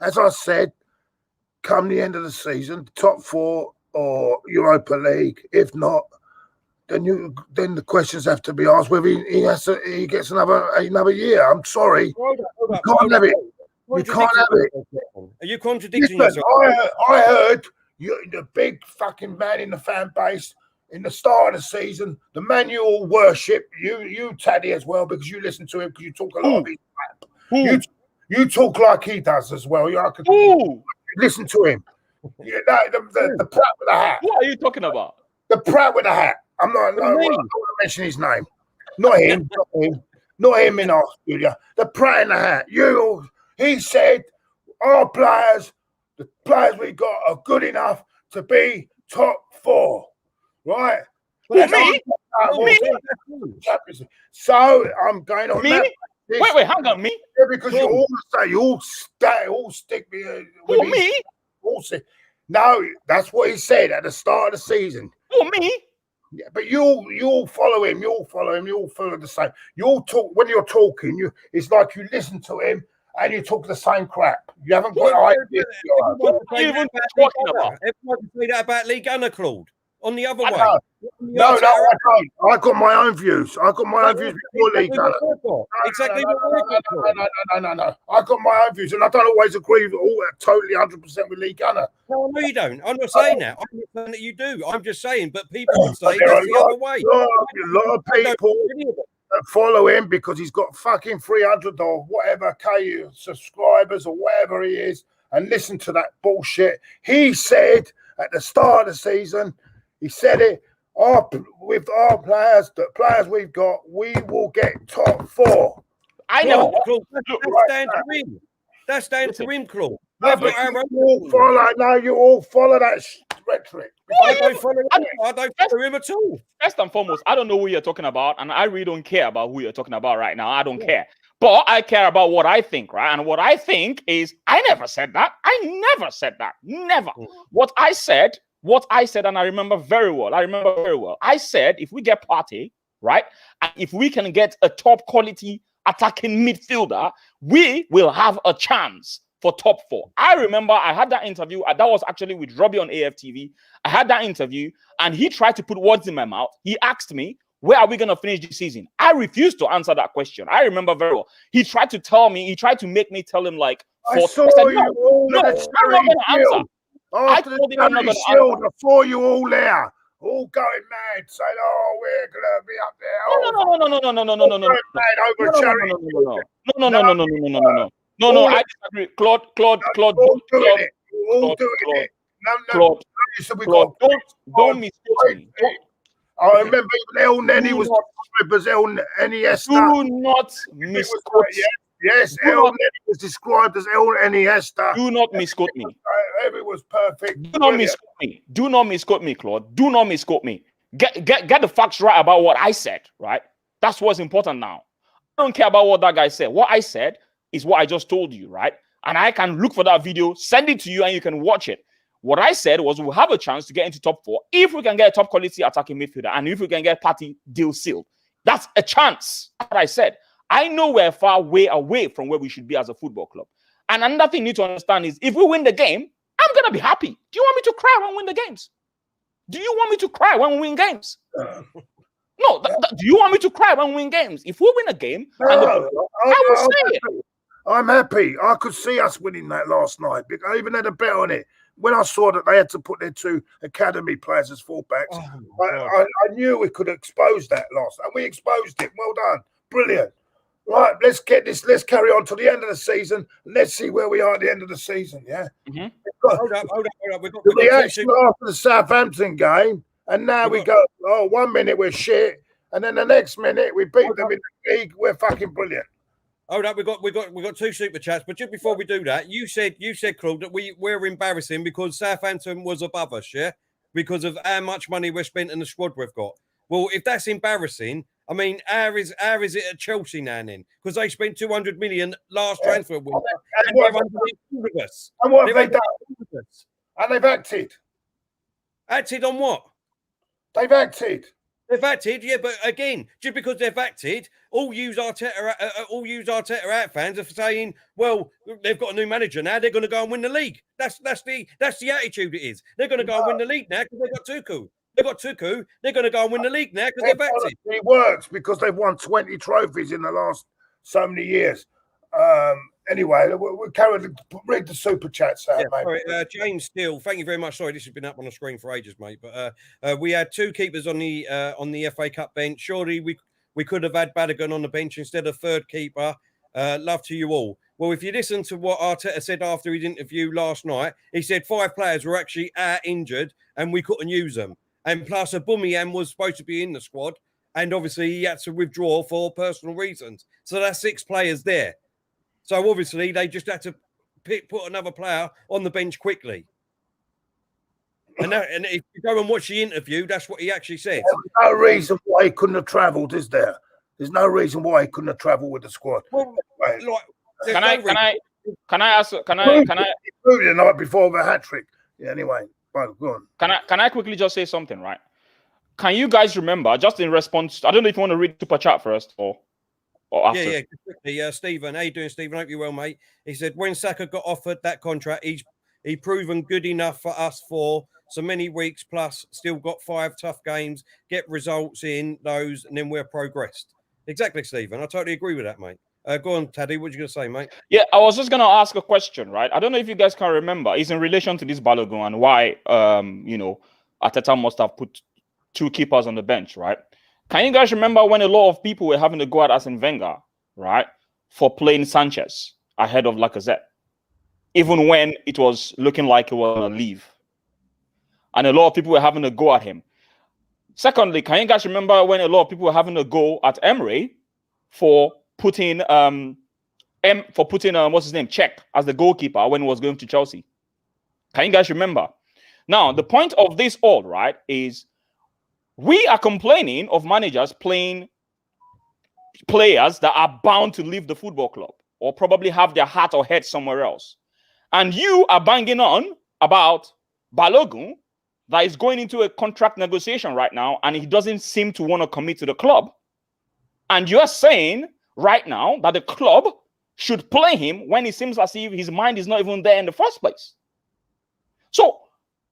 As I said, come the end of the season, top 4 or Europa League. If not, then the questions have to be asked whether he gets another year. I'm sorry, you can't have it. You can't have it. Are you contradicting Listen, yourself? I heard you, the big fucking man in the fan base. In the start of the season, the man you all worship, you Taddy as well, because you listen to him, because you talk a lot of his crap. You talk like he does as well. Listen to him. Yeah, the prat with the hat. What are you talking about? The prat with the hat. I don't want to mention his name. Not him. Not him in our studio. The prat in the hat. He said our players, the players we got, are good enough to be top 4. Right? Me? So I'm going on me? that. Wait, hang on, me? Yeah, because you all stick me. Who, me? No, that's what he said at the start of the season. Who, me? Yeah, but you'll follow him. You'll follow the same. You'll talk when you're talking. It's like you listen to him and you talk the same crap. You haven't got ideas. What are you even talking about? Everyone say that about Lee Gunner, Claude. On the other way. No, I don't. I got my own views. I got my own views before Lee Gunner. Exactly what we're for. No. I got my own views, and I don't always agree with totally 100% with Lee Gunner. No, you don't. I'm not saying that. I'm not saying that you do. I'm just saying, but people would say that's the other way. A lot of people that follow him because he's got fucking 300 or whatever K subscribers or whatever he is, and listen to that bullshit. He said at the start of the season, he said it, with our players, the players we've got, we will get top 4. I know. That's down to him. That's down to him, Claude. No, but you all follow that rhetoric. I don't follow him at all. First and foremost, I don't know who you're talking about, and I really don't care about who you're talking about right now. I don't care. But I care about what I think, right? And what I think is, I never said that. I never said that. Never. What I said, and I remember very well. I said, if we get Partey, right, and if we can get a top quality attacking midfielder, we will have a chance for top 4. I remember I had that interview. That was actually with Robbie on AFTV. I had that interview, and he tried to put words in my mouth. He asked me, where are we going to finish this season? I refused to answer that question. I remember very well. He tried to tell me, he tried to make me tell him like, I said, no, I'm not going to answer. After the Charity Shield, I saw you all there, all going mad, saying, "Oh, we're gonna be up there." No. I disagree, Claude. All doing it. No. Don't misquote me. I remember El Neni was described as El Iniesta. Do not misquote. Yes, El Neni was described as El Iniesta. Do not misquote me. It was perfect. Do not misquote me. Do not misquote me, Claude. Do not misquote me. Get the facts right about what I said, right? That's what's important now. I don't care about what that guy said. What I said is what I just told you, right? And I can look for that video, send it to you, and you can watch it. What I said was we'll have a chance to get into top 4 if we can get a top quality attacking midfielder and if we can get Partey deal sealed. That's a chance. That's what I said. I know we're far way away from where we should be as a football club. And another thing you need to understand is if we win the game, I'm going to be happy. Do you want me to cry when we win the games? Do you want me to cry when we win games? No. Do you want me to cry when we win games? If we win a game, I will say it. I'm happy. I could see us winning that last night. I even had a bet on it. When I saw that they had to put their 2 academy players as fullbacks, I knew we could expose that loss. And we exposed it. Well done. Brilliant. Right, let's get this. Let's carry on to the end of the season. Let's see where we are at the end of the season. Yeah. Mm-hmm. Hold up. We've got the action after the Southampton game, and now we go. Oh, 1 minute we're shit, and then the next minute we beat them in the league. We're fucking brilliant. Hold up, we got 2 super chats, but just before we do that, you said Claude, that we're embarrassing because Southampton was above us, yeah, because of how much money we've spent and the squad we've got. Well, if that's embarrassing. I mean, how is it at Chelsea now then? Because they spent 200 million last transfer window. And what have they done? And they've acted. Acted on what? They've acted. They've acted, yeah, but again, just because they've acted, all use Arteta out fans are saying, well, they've got a new manager now, they're going to go and win the league. That's the attitude it is. They're going to go and win the league now because they've got Tuchel. They've got Tuchel. They're going to go and win the league now because they've acted. It works because they've won 20 trophies in the last so many years. Anyway, we'll read the super chats out, mate. Sorry, James Steele, thank you very much. Sorry, this has been up on the screen for ages, mate. But we had 2 keepers on the FA Cup bench. Surely we could have had Balogun on the bench instead of third keeper. Love to you all. Well, if you listen to what Arteta said after his interview last night, he said 5 players were actually injured and we couldn't use them. And plus, aubameyang was supposed to be in the squad, and obviously he had to withdraw for personal reasons. So that's 6 players there. So obviously they just had to put another player on the bench quickly. And if you go and watch the interview, that's what he actually said. There's no reason why he couldn't have travelled, is there? There's no reason why he couldn't have travelled with the squad. Well, Can I ask? Including the night before the hat trick. Yeah, anyway, well, go on. Can I quickly just say something, right? Can you guys remember, just in response, I don't know if you want to read super chat first or after. Yeah, quickly. Stephen, how you doing, Stephen? Hope you're well, mate. He said when Saka got offered that contract, he proven good enough for us for so many weeks plus. Still got 5 tough games, get results in those, and then we're progressed. Exactly, Stephen. I totally agree with that, mate. Go on, Taddy. What you going to say, mate? Yeah, I was just going to ask a question, right? I don't know if you guys can remember. It's in relation to this Balogun and why, Arteta must have put 2 keepers on the bench, right? Can you guys remember when a lot of people were having to go at Arsene Wenger, right, for playing Sanchez ahead of Lacazette, even when it was looking like he was going to leave? And a lot of people were having to go at him. Secondly, can you guys remember when a lot of people were having to go at Emery for putting what's his name, Czech, as the goalkeeper when he was going to Chelsea? Can you guys remember? Now, the point of this all, right, is we are complaining of managers playing players that are bound to leave the football club or probably have their heart or head somewhere else. And you are banging on about Balogun that is going into a contract negotiation right now and he doesn't seem to want to commit to the club. And you're saying right now that the club should play him when it seems as if his mind is not even there in the first place. So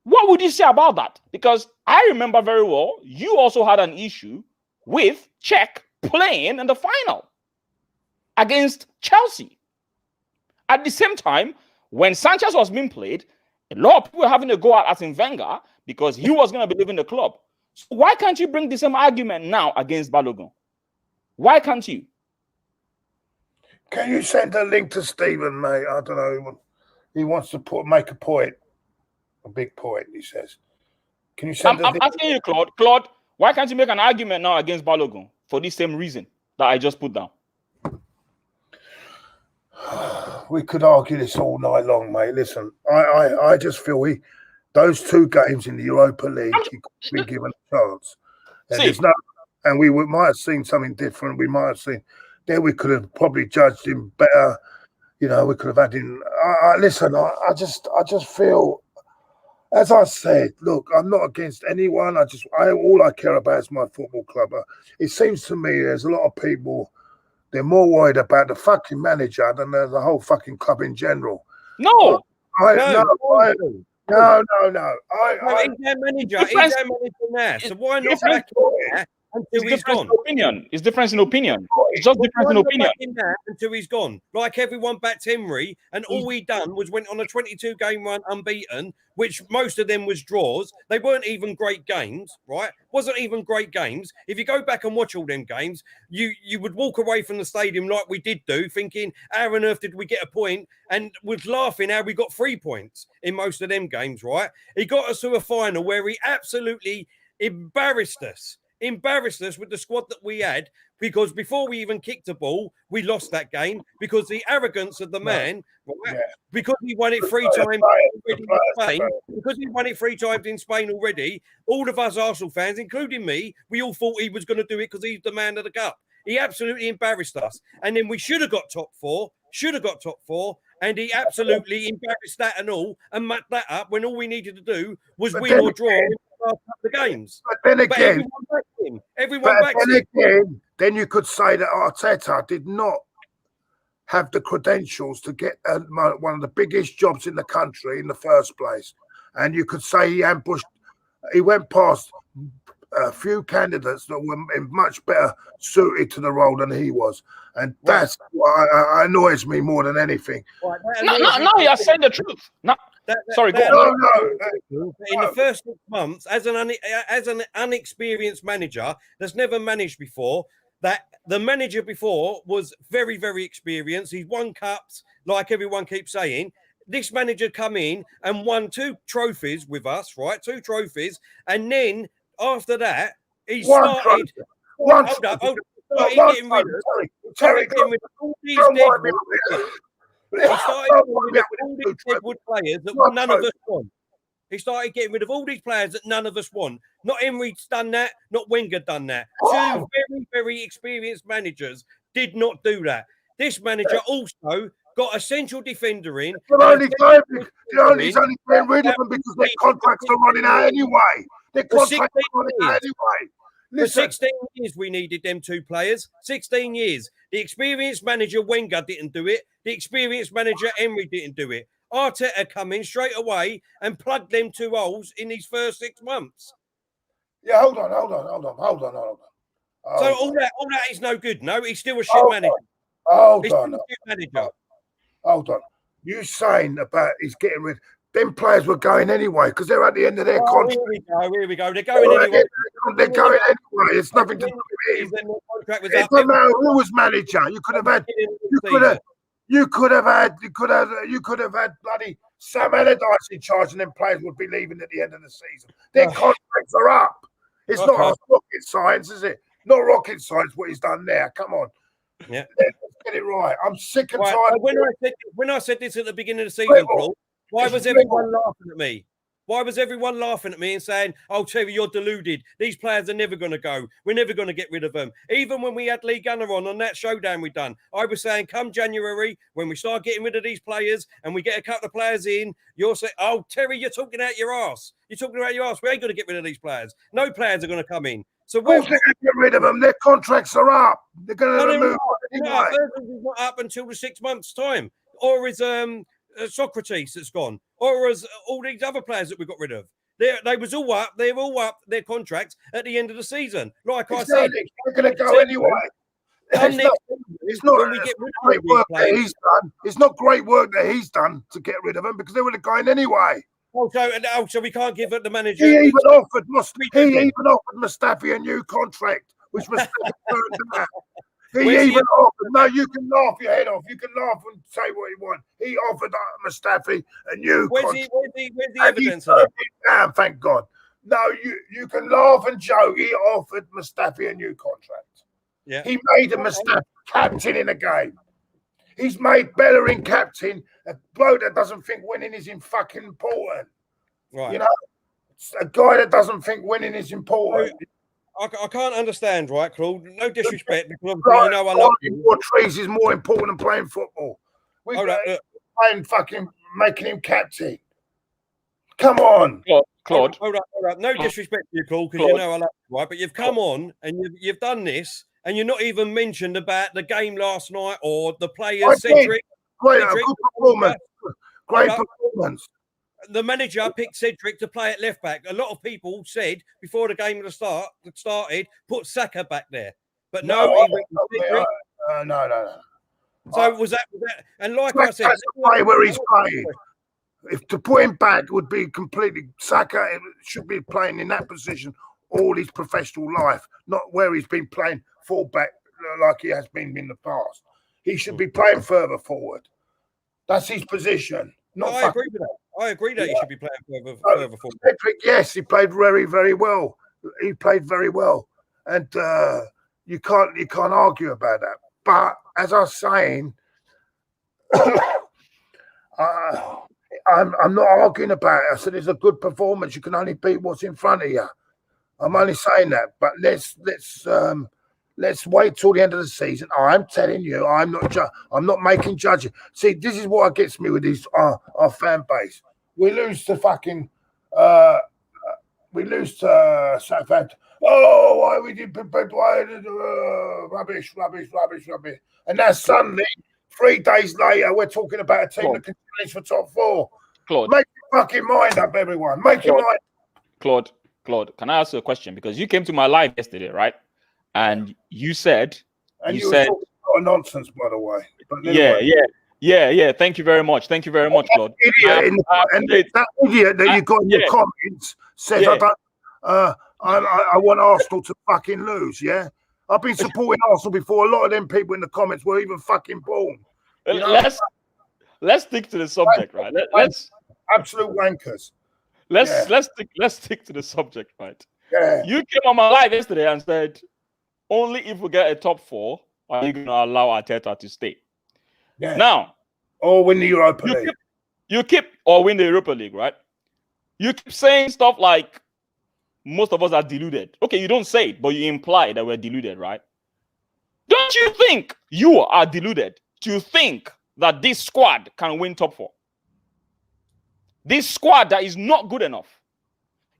what would you say about that? Because I remember very well, you also had an issue with Czech playing in the final against Chelsea. At the same time, when Sanchez was being played, a lot of people were having to go at Arsene Wenger because he was going to be leaving the club. So why can't you bring the same argument now against Balogun? Why can't you? Can you send a link to Stephen, mate? I don't know. He wants to make a point. A big point, he says. Can you send I'm asking you, Claude. Claude, why can't you make an argument now against Balogun for the same reason that I just put down? We could argue this all night long, mate. Listen, I just feel those 2 games in the Europa League, he could be given a chance. And we might have seen something different. We might have seen there. We could have probably judged him better. You know, we could have had him. Listen, I just feel. As I said, look, I'm not against anyone. All I care about is my football club. It seems to me there's a lot of people, they're more worried about the fucking manager than the whole fucking club in general. No. No. No. He's their manager. He's their manager now. So why not back him there until he's gone? It's difference in opinion. It's just difference in opinion. Until he's gone. Like everyone backed Emery, and all he done was went on a 22-game run unbeaten, which most of them was draws. They weren't even great games, right? Wasn't even great games. If you go back and watch all them games, you would walk away from the stadium like we did do, thinking, how on earth did we get a point? And was laughing how we got 3 points in most of them games, right? He got us to a final where he absolutely embarrassed us with the squad that we had, because before we even kicked the ball, we lost that game because the arrogance of the man, right? Because he won it 3 times already in Spain, because he won it 3 times in Spain already, all of us Arsenal fans, including me, we all thought he was going to do it because he's the man of the cup. He absolutely embarrassed us. And then we should have got top 4, and he absolutely embarrassed that and all and mucked that up when all we needed to do was win or draw last couple of games. But then again, everyone backed him. Everyone backed him. Again, then you could say that Arteta did not have the credentials to get one of the biggest jobs in the country in the first place. And you could say he went past a few candidates that were much better suited to the role than he was. And that's what annoys me more than anything. Right, no, you're saying the truth. No. Sorry, go on. No. In the first 6 months, as an unexperienced manager that's never managed before, that the manager before was very, very experienced. He's won cups, like everyone keeps saying. This manager come in and won 2 trophies with us, right? 2 trophies. And then after that, he started... getting rid of all these deadwood players that none of us want. He started getting rid of all these players that none of us want. Not Emery's done that, not Wenger done that. 2 very, very experienced managers did not do that. This manager also got a central defender in. He's only getting rid of them because their contracts are running out anyway. Their contracts are running out anyway. For 16 years, we needed them 2 players. 16 years. The experienced manager Wenger didn't do it. The experienced manager Emery didn't do it. Arteta come in straight away and plugged them 2 holes in these first 6 months. Yeah, hold on. So all that is no good. No, he's still a shit manager. Hold on. Manager. Hold on. You saying about he's getting rid? Them players were going anyway because they're at the end of their contract. Here we go. They're going anyway. They're going anyway. It's nothing to do with him. It doesn't matter who was manager. You could have had bloody Sam Allardyce in charge, and them players would be leaving at the end of the season. Their contracts are up. It's not rocket science, is it? Not rocket science what he's done there. Come on. Yeah. Let's get it right. I'm sick and tired. When I said this at the beginning of the season, Paul, why was everyone laughing at me? Why was everyone laughing at me and saying, "Oh, Terry, you're deluded. These players are never going to go. We're never going to get rid of them." Even when we had Lee Gunner on that showdown we done, I was saying, come January, when we start getting rid of these players and we get a couple of players in, you'll say, "Oh, Terry, you're talking out your ass. You're talking out your ass. We ain't going to get rid of these players. No players are going to come in." So we're going to get rid of them. Their contracts are up. They're going to remove them anyway. It's not up until the 6 months' time. Or is Socrates that's gone, or as all these other players that we got rid of. They was all up. They're all up their contracts at the end of the season. Like I said, they're going to go anyway. It's not great work that he's done. It's not great work that he's done to get rid of them because they would have gone anyway. So we can't give it the manager. He even offered Mustafi a new contract, which Mustafi turned down. He even offered. No, you can laugh your head off. You can laugh and say what you want. He offered Mustafi a new contract. Where's the evidence of it? Down, thank God. No, you can laugh and joke. He offered Mustafi a new contract. Yeah. He made a Mustafi captain in a game. He's made Bellerin captain. A bloke that doesn't think winning is fucking important. Right. You know, a guy that doesn't think winning is important. I can't understand, right, Claude? No disrespect, because you know I love you. More trees is more important than playing football. Playing fucking making him captain. Come on, Claude. Hold up. No disrespect to you, Claude, because you know I love you, right? But you've come on and you've done this, and you're not even mentioned about the game last night or the players. Cedric, good performance. Great performance. The manager picked Cedric to play at left back. A lot of people said before the game started, put Saka back there, but no. So was that? And like I said, play where he's playing. If to put him back would be completely Saka should be playing in that position all his professional life, not where he's been playing fullback like he has been in the past. He should be playing further forward. That's his position. I agree with that. I agree that he should be playing further forward. Cedric, yes, he played very, very well. He played very well, and you can't argue about that. But as I was saying, I'm not arguing about it. I said it's a good performance. You can only beat what's in front of you. I'm only saying that. But let's wait till the end of the season. I'm telling you, I'm not making judging. See, this is what gets me with these our fan base. We lose to fucking we lose to Southampton. Oh, why we did rubbish. And now suddenly, 3 days later, we're talking about a team that can challenge for top 4. Claude, make your fucking mind up, everyone. Make your mind. Claude, can I ask you a question? Because you came to my live yesterday, right? And you said, and you said, talking a lot of nonsense, by the way. But yeah. Thank you very much, Claude. That idiot that you got in the comments says, I want Arsenal to fucking lose. Yeah, I've been supporting Arsenal before. A lot of them people in the comments were even fucking born. You know? Let's stick to the subject, right? Let's absolute wankers. Let's stick to the subject, right? Yeah. You came on my live yesterday and said, only if we get a top 4 are you going to allow Arteta to stay. Yeah. Now, or win the Europa League. Or win the Europa League, right? You keep saying stuff like most of us are deluded. Okay, you don't say it, but you imply that we're deluded, right? Don't you think you are deluded to think that this squad can win top 4? This squad that is not good enough.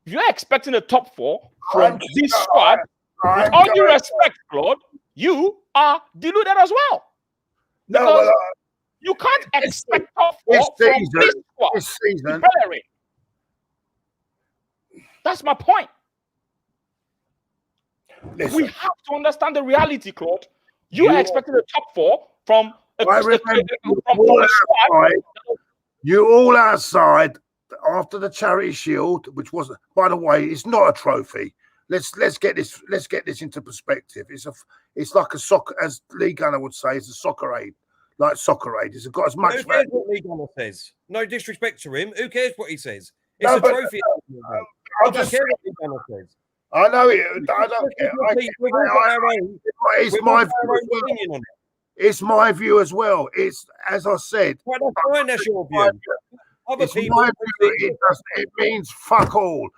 If you're expecting a top 4 from this squad, with all due respect, Claude, you are deluded as well. Because you can't expect top 4 from this squad. This season. Bellerin. That's my point. Listen. We have to understand the reality, Claude. You are expecting a top 4 from a squad. You all outside after the Charity Shield, which was, by the way, it's not a trophy. Let's get this into perspective. It's like a soccer, as Lee Gunner would say, it's a soccer aid. Like soccer aid. It's got as much. Who cares what Lee Gunner says? No disrespect to him. Who cares what he says? It's a trophy. I don't care what Lee Gunner says. I know it. I don't care. It's my view. It's my view as well. It's, as I said. Well, that's fine. That's your view. It's my view. It means fuck all.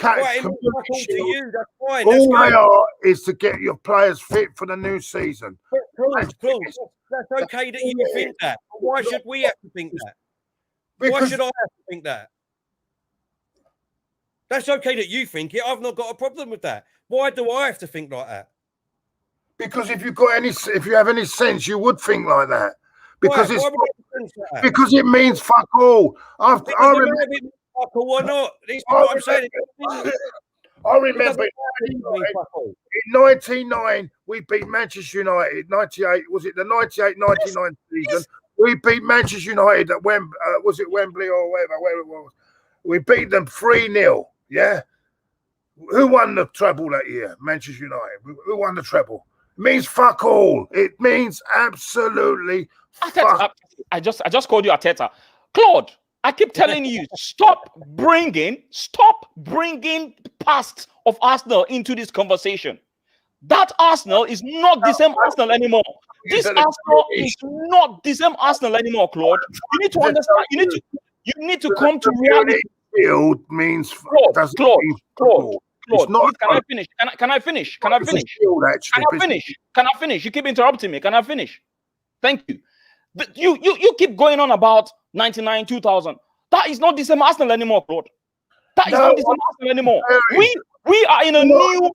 Right, it means fuck all to you. That's fine. All they are is to get your players fit for the new season. That's okay that you think that. Why should we have to think that? Why should I have to think that? That's okay that you think it. I've not got a problem with that. Why do I have to think like that? Because if you have any sense, you would think like that. Because because it means fuck all. I remember fuck all or not. This is what I'm saying. I remember in 1999 we beat Manchester United. 98 was it the 98-99 season? We beat Manchester United at Wembley. Was it Wembley or wherever it was? We beat them 3-0. Yeah. Who won the treble that year? Manchester United. Who won the treble? It means fuck all. It means absolutely fuck. I just called you Arteta. Claude, I keep telling you, stop bringing past of Arsenal into this conversation. That Arsenal is not the same Arsenal anymore. This Arsenal is not the same Arsenal anymore, Claude. You need to understand. You need to come to reality. Field means Claude. Not, can I finish? Can I finish? Can I finish? Can I finish? You keep interrupting me. Can I finish? Thank you. But you keep going on about 99, 2000. That is not the same Arsenal anymore, Claude. That is not the same Arsenal anymore. We are in a new.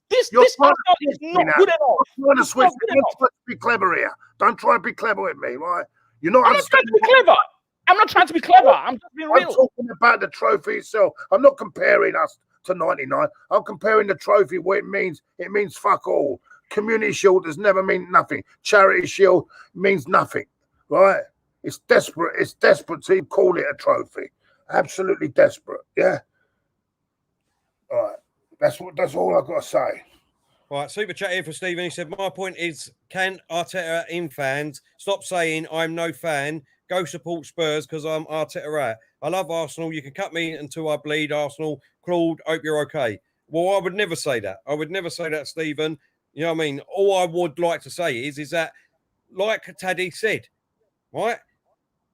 This Arsenal is not good enough. Let's be clever here. Don't try and be clever with me, right? You're not. I'm not trying to be clever. I'm not trying to be clever. I'm just being real. I'm talking about the trophy itself. I'm not comparing us to 99. I'm comparing the trophy. What it means fuck all. Community Shield has never meant nothing. Charity Shield means nothing, right? It's desperate. It's desperate to call it a trophy. Absolutely desperate. Yeah. All right. That's all I've got to say. All right, super chat here for Stephen. He said, my point is, can Arteta in fans stop saying I'm no fan? Go support Spurs because I'm Arteta out. I love Arsenal. You can cut me until I bleed, Arsenal. Claude, hope you're okay. Well, I would never say that. I would never say that, Stephen. You know what I mean? All I would like to say is that, like Taddy said, right?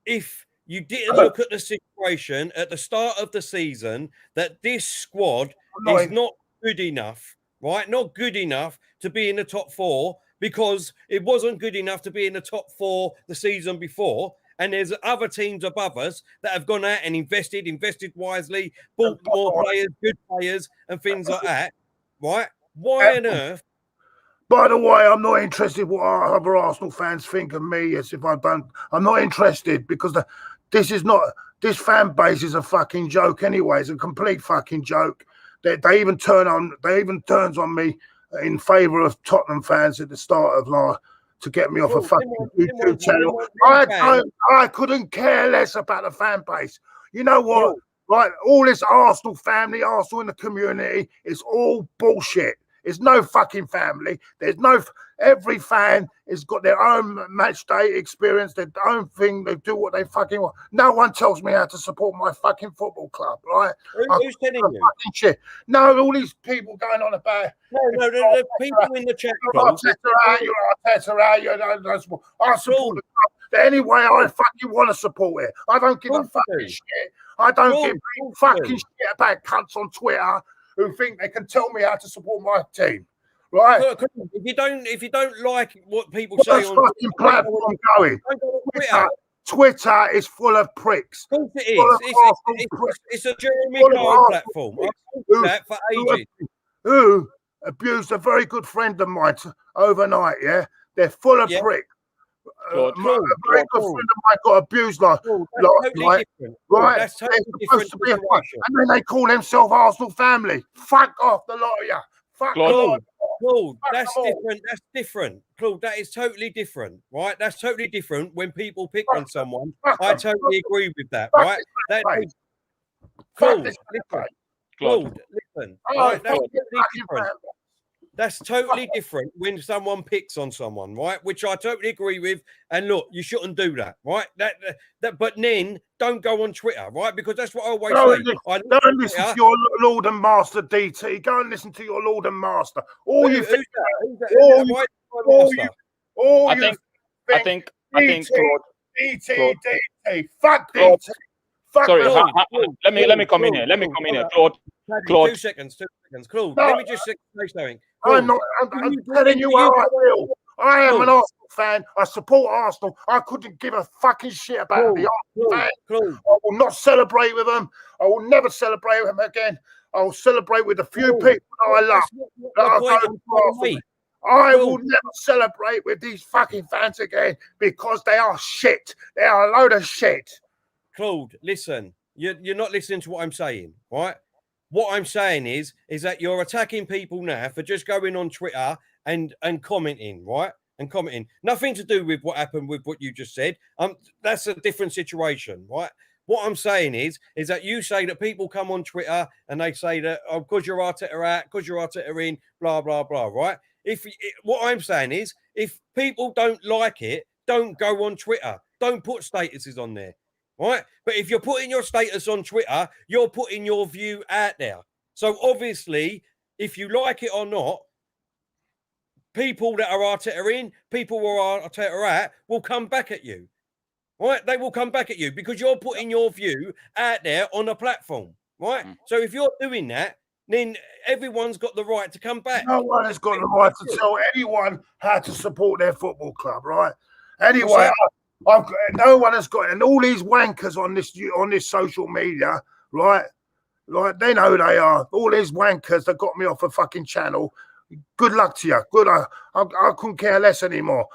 If you didn't look at the situation at the start of the season, that this squad is not good enough, right? Not good enough to be in the top 4 because it wasn't good enough to be in the top 4 the season before. And there's other teams above us that have gone out and invested wisely, bought more players, good players, and things like that, right? Why on earth? By the way, I'm not interested what other Arsenal fans think of me. Yes, if I don't, I'm not interested because this fan base is a fucking joke anyway. It's a complete fucking joke. They even turns on me in favour of Tottenham fans at the start of to get me off a fucking YouTube channel. I couldn't care less about the fan base. You know what? Right, all this Arsenal family, Arsenal in the community, is all bullshit. It's no fucking family. Every fan has got their own match day experience, their own thing. They do what they fucking want. No one tells me how to support my fucking football club, right? Who's telling you? Fucking shit. No, all these people going on about. No, the people in the chat. Arteta, I support the club any way I fucking want to support it. I don't give a fucking shit. I don't give a fucking shit about cunts on Twitter who think they can tell me how to support my team, right? Look, if you don't like what people say on fucking platform going, Twitter is full of pricks. Of course it is. It's a Jeremy Kyle platform. I've told that for ages. Who abused a very good friend of mine overnight? Yeah, they're full of pricks. A very good friend of mine got abused right? That's totally different. And then they call themselves Arsenal family. Fuck off, the lot of you. Fuck Claude, that's different. That's different. Claude, that is totally different, right? That's totally different when people pick on someone. I totally agree with that, right? Claude, listen. Right? That's totally different. That's totally different when someone picks on someone, right? Which I totally agree with. And look, you shouldn't do that, right? But then don't go on Twitter, right? Because that's what I always say. Don't listen to your Lord and Master DT. Go and listen to your Lord and Master. I think Claude. DT. Fuck DT. Sorry, let me come in here. Claude. 2 seconds. Claude, let me just say something. I'm telling you how I feel. I am an Arsenal fan. I support Arsenal. I couldn't give a fucking shit about the Arsenal fan. I will not celebrate with them. I will never celebrate with them again. I will celebrate with the few people that I love. I will never celebrate with these fucking fans again because they are shit. They are a load of shit. Claude, listen. You're not listening to what I'm saying, right? What I'm saying is that you're attacking people now for just going on Twitter and commenting, right? And commenting. Nothing to do with what happened with what you just said. That's a different situation, right? What I'm saying is that you say that people come on Twitter and they say that, oh, because you're Arteta out, because you're Arteta in, blah, blah, blah, right? What I'm saying is, if people don't like it, don't go on Twitter. Don't put statuses on there. Right, but if you're putting your status on Twitter, you're putting your view out there. So obviously, if you like it or not, people that are Arteta in, people who are Arteta out, will come back at you. Right, they will come back at you because you're putting your view out there on a platform. Right, so if you're doing that, then everyone's got the right to come back. No one has got the right to tell anyone how to support their football club. Right. Anyway. No one has got, and all these wankers on this social media, right? They know who they are. All these wankers that got me off a fucking channel. Good luck to you. I couldn't care less anymore.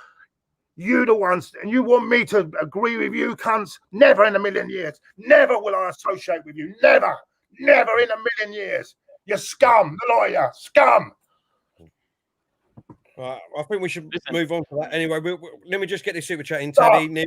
You the ones, and you want me to agree with you, cunts? Never in a million years. Never will I associate with you. Never in a million years. You scum, the lawyer, scum. Right, I think we should move on to that. Anyway, let me just get this super chat in, Teddy.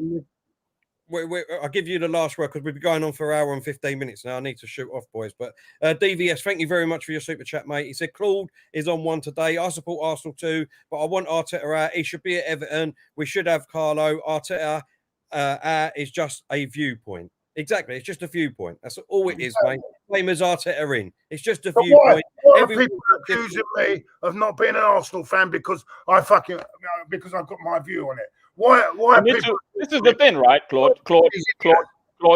I'll give you the last word because we've been going on for an hour and 15 minutes now. I need to shoot off, boys. But DVS, thank you very much for your super chat, mate. He said Claude is on one today. I support Arsenal too, but I want Arteta out. He should be at Everton. We should have Carlo. Arteta is just a viewpoint. Exactly, it's just a viewpoint. That's all it is, mate. Same as Arteta in. It's just a viewpoint. Why are people accusing me of not being an Arsenal fan because I've got my view on it? Why people? This is the thing, right, Claude,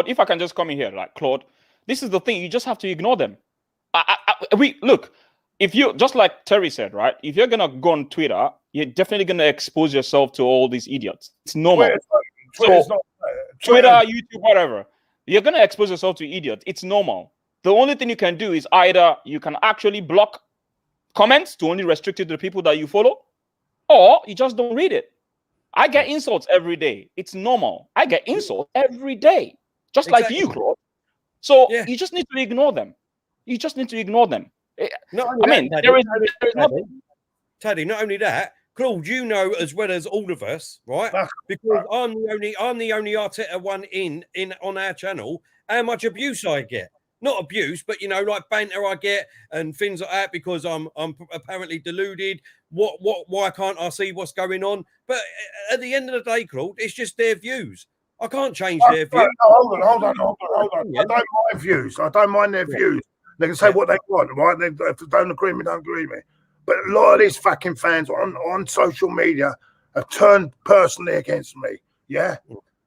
if I can just come in here, like Claude, this is the thing. You just have to ignore them. Look, if you, just like Terry said, right, if you're gonna go on Twitter, you're definitely gonna expose yourself to all these idiots. It's normal. Twitter, YouTube, whatever, you're going to expose yourself to idiots. It's normal. The only thing you can do is either you can actually block comments to only restrict it to the people that you follow, or you just don't read it. I get insults every day. It's normal. I get insults every day, just like you, Claude. So you just need to ignore them. You just need to ignore them. Teddy, not only that, Claude, you know as well as all of us, right? Because I'm the only Arteta one in on our channel. How much abuse I get? Not abuse, but like banter I get and things like that because I'm apparently deluded. Why can't I see what's going on? But at the end of the day, Claude, it's just their views. I can't change their views. Hold on. I don't mind views. I don't mind their views. They can say what they want, right? If they don't agree with me, don't agree with me. But a lot of these fucking fans on social media have turned personally against me. Yeah.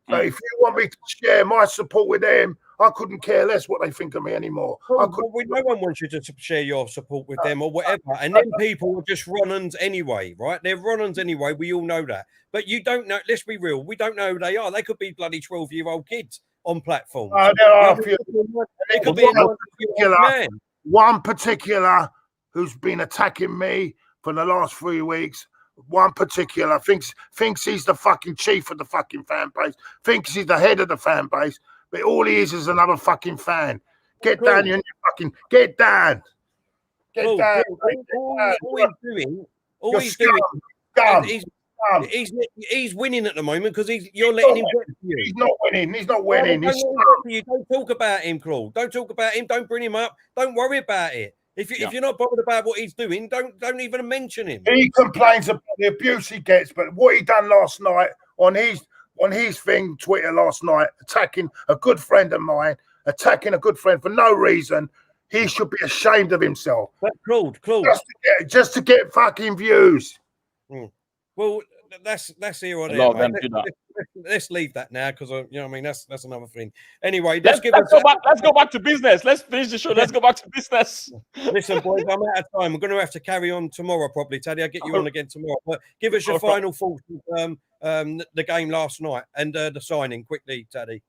So if you want me to share my support with them, I couldn't care less what they think of me anymore. No one wants you to share your support with them or whatever. And then people are just run-ons anyway, right? They're run-ons anyway. We all know that. But you don't know. Let's be real. We don't know who they are. They could be bloody 12-year-old kids on platforms. There are a few. They could be one particular who's been attacking me for the last 3 weeks. One particular thinks he's the fucking chief of the fucking fan base. Thinks he's the head of the fan base. But all he is another fucking fan. Get down, you fucking get down. Get down. All he's doing, he's winning at the moment because you're letting him get to you. He's not winning. Don't talk about him, Claude. Don't talk about him. Don't bring him up. Don't worry about it. If you're not bothered about what he's doing, don't even mention him. He complains about the abuse he gets, but what he done last night on his thing, Twitter last night, attacking a good friend of mine, attacking a good friend for no reason, he should be ashamed of himself. But Claude, just to get fucking views. Well, that's here or there. Let's leave that now because that's another thing. Anyway, let's go back to business. Let's finish the show. Let's go back to business. Listen, boys, I'm out of time. We're going to have to carry on tomorrow, probably. Teddy, I'll get you on again tomorrow. But give us your final thoughts of the game last night and the signing quickly, Teddy.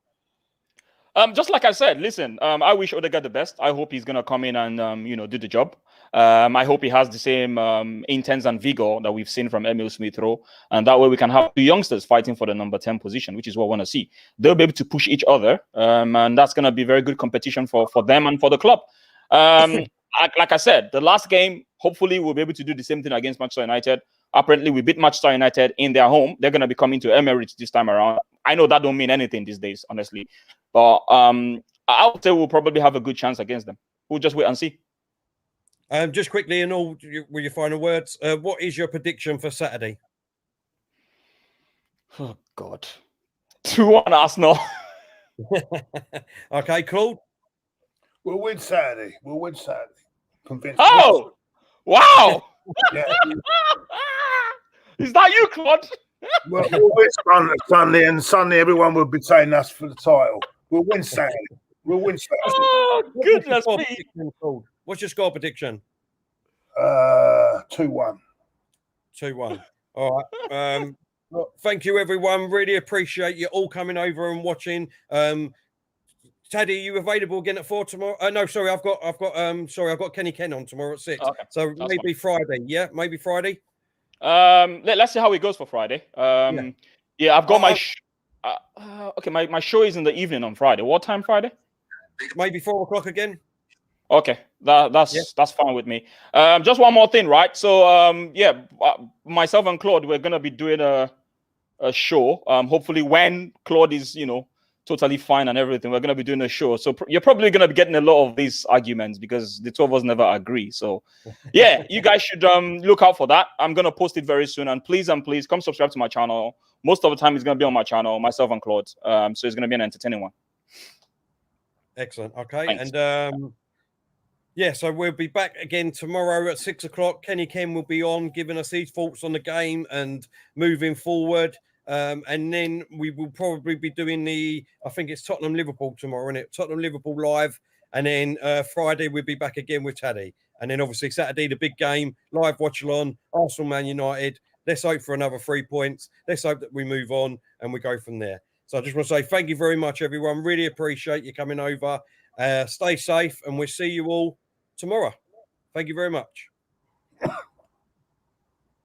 Just like I said, listen, I wish Odegaard the best. I hope he's going to come in and, do the job. I hope he has the same intense and vigor that we've seen from Emil Smith-Rowe. And that way we can have two youngsters fighting for the number 10 position, which is what we want to see. They'll be able to push each other. And that's going to be very good competition for them and for the club. Like I said, the last game, hopefully we'll be able to do the same thing against Manchester United. Apparently, we beat Manchester United in their home. They're going to be coming to Emirates this time around. I know that don't mean anything these days, honestly. But I would say we'll probably have a good chance against them. We'll just wait and see. Just quickly, and all with your final words, what is your prediction for Saturday? Oh, God. 2-1 Arsenal. Okay, Claude? We'll win Saturday. Convinced. Oh! Wow! Is that you, Claude? We'll win Sunday, and Sunday everyone will be saying us for the title. We'll win Saturday. Oh, goodness me. What's your score prediction? 2-1. 2-1. All right. Well, thank you, everyone. Really appreciate you all coming over and watching. Taddy, are you available again at 4 tomorrow? No, sorry, I've got Kenny Ken on tomorrow at 6. Okay, so maybe Friday. Yeah, maybe Friday. Let's see how it goes for Friday. Yeah, I've got my show is in the evening on Friday. What time Friday? Maybe 4 o'clock again. Okay, that's fine with me. Just one more thing, right? So myself and Claude, we're gonna be doing a show. Hopefully when Claude is totally fine and everything, we're gonna be doing a show. So you're probably gonna be getting a lot of these arguments because the two of us never agree. So yeah, you guys should look out for that. I'm gonna post it very soon, and please come subscribe to my channel. Most of the time it's gonna be on my channel, myself and Claude. So it's gonna be an entertaining one. Excellent. Okay. Thanks. And so we'll be back again tomorrow at 6 o'clock. Kenny Ken will be on giving us his thoughts on the game and moving forward. And then we will probably be doing I think it's Tottenham-Liverpool tomorrow, isn't it? Tottenham-Liverpool live. And then Friday we'll be back again with Taddy. And then obviously Saturday, the big game, live watch-along, Arsenal Man United. Let's hope for another 3 points. Let's hope that we move on and we go from there. So I just want to say thank you very much, everyone. Really appreciate you coming over. Stay safe, and we'll see you all tomorrow. Thank you very much.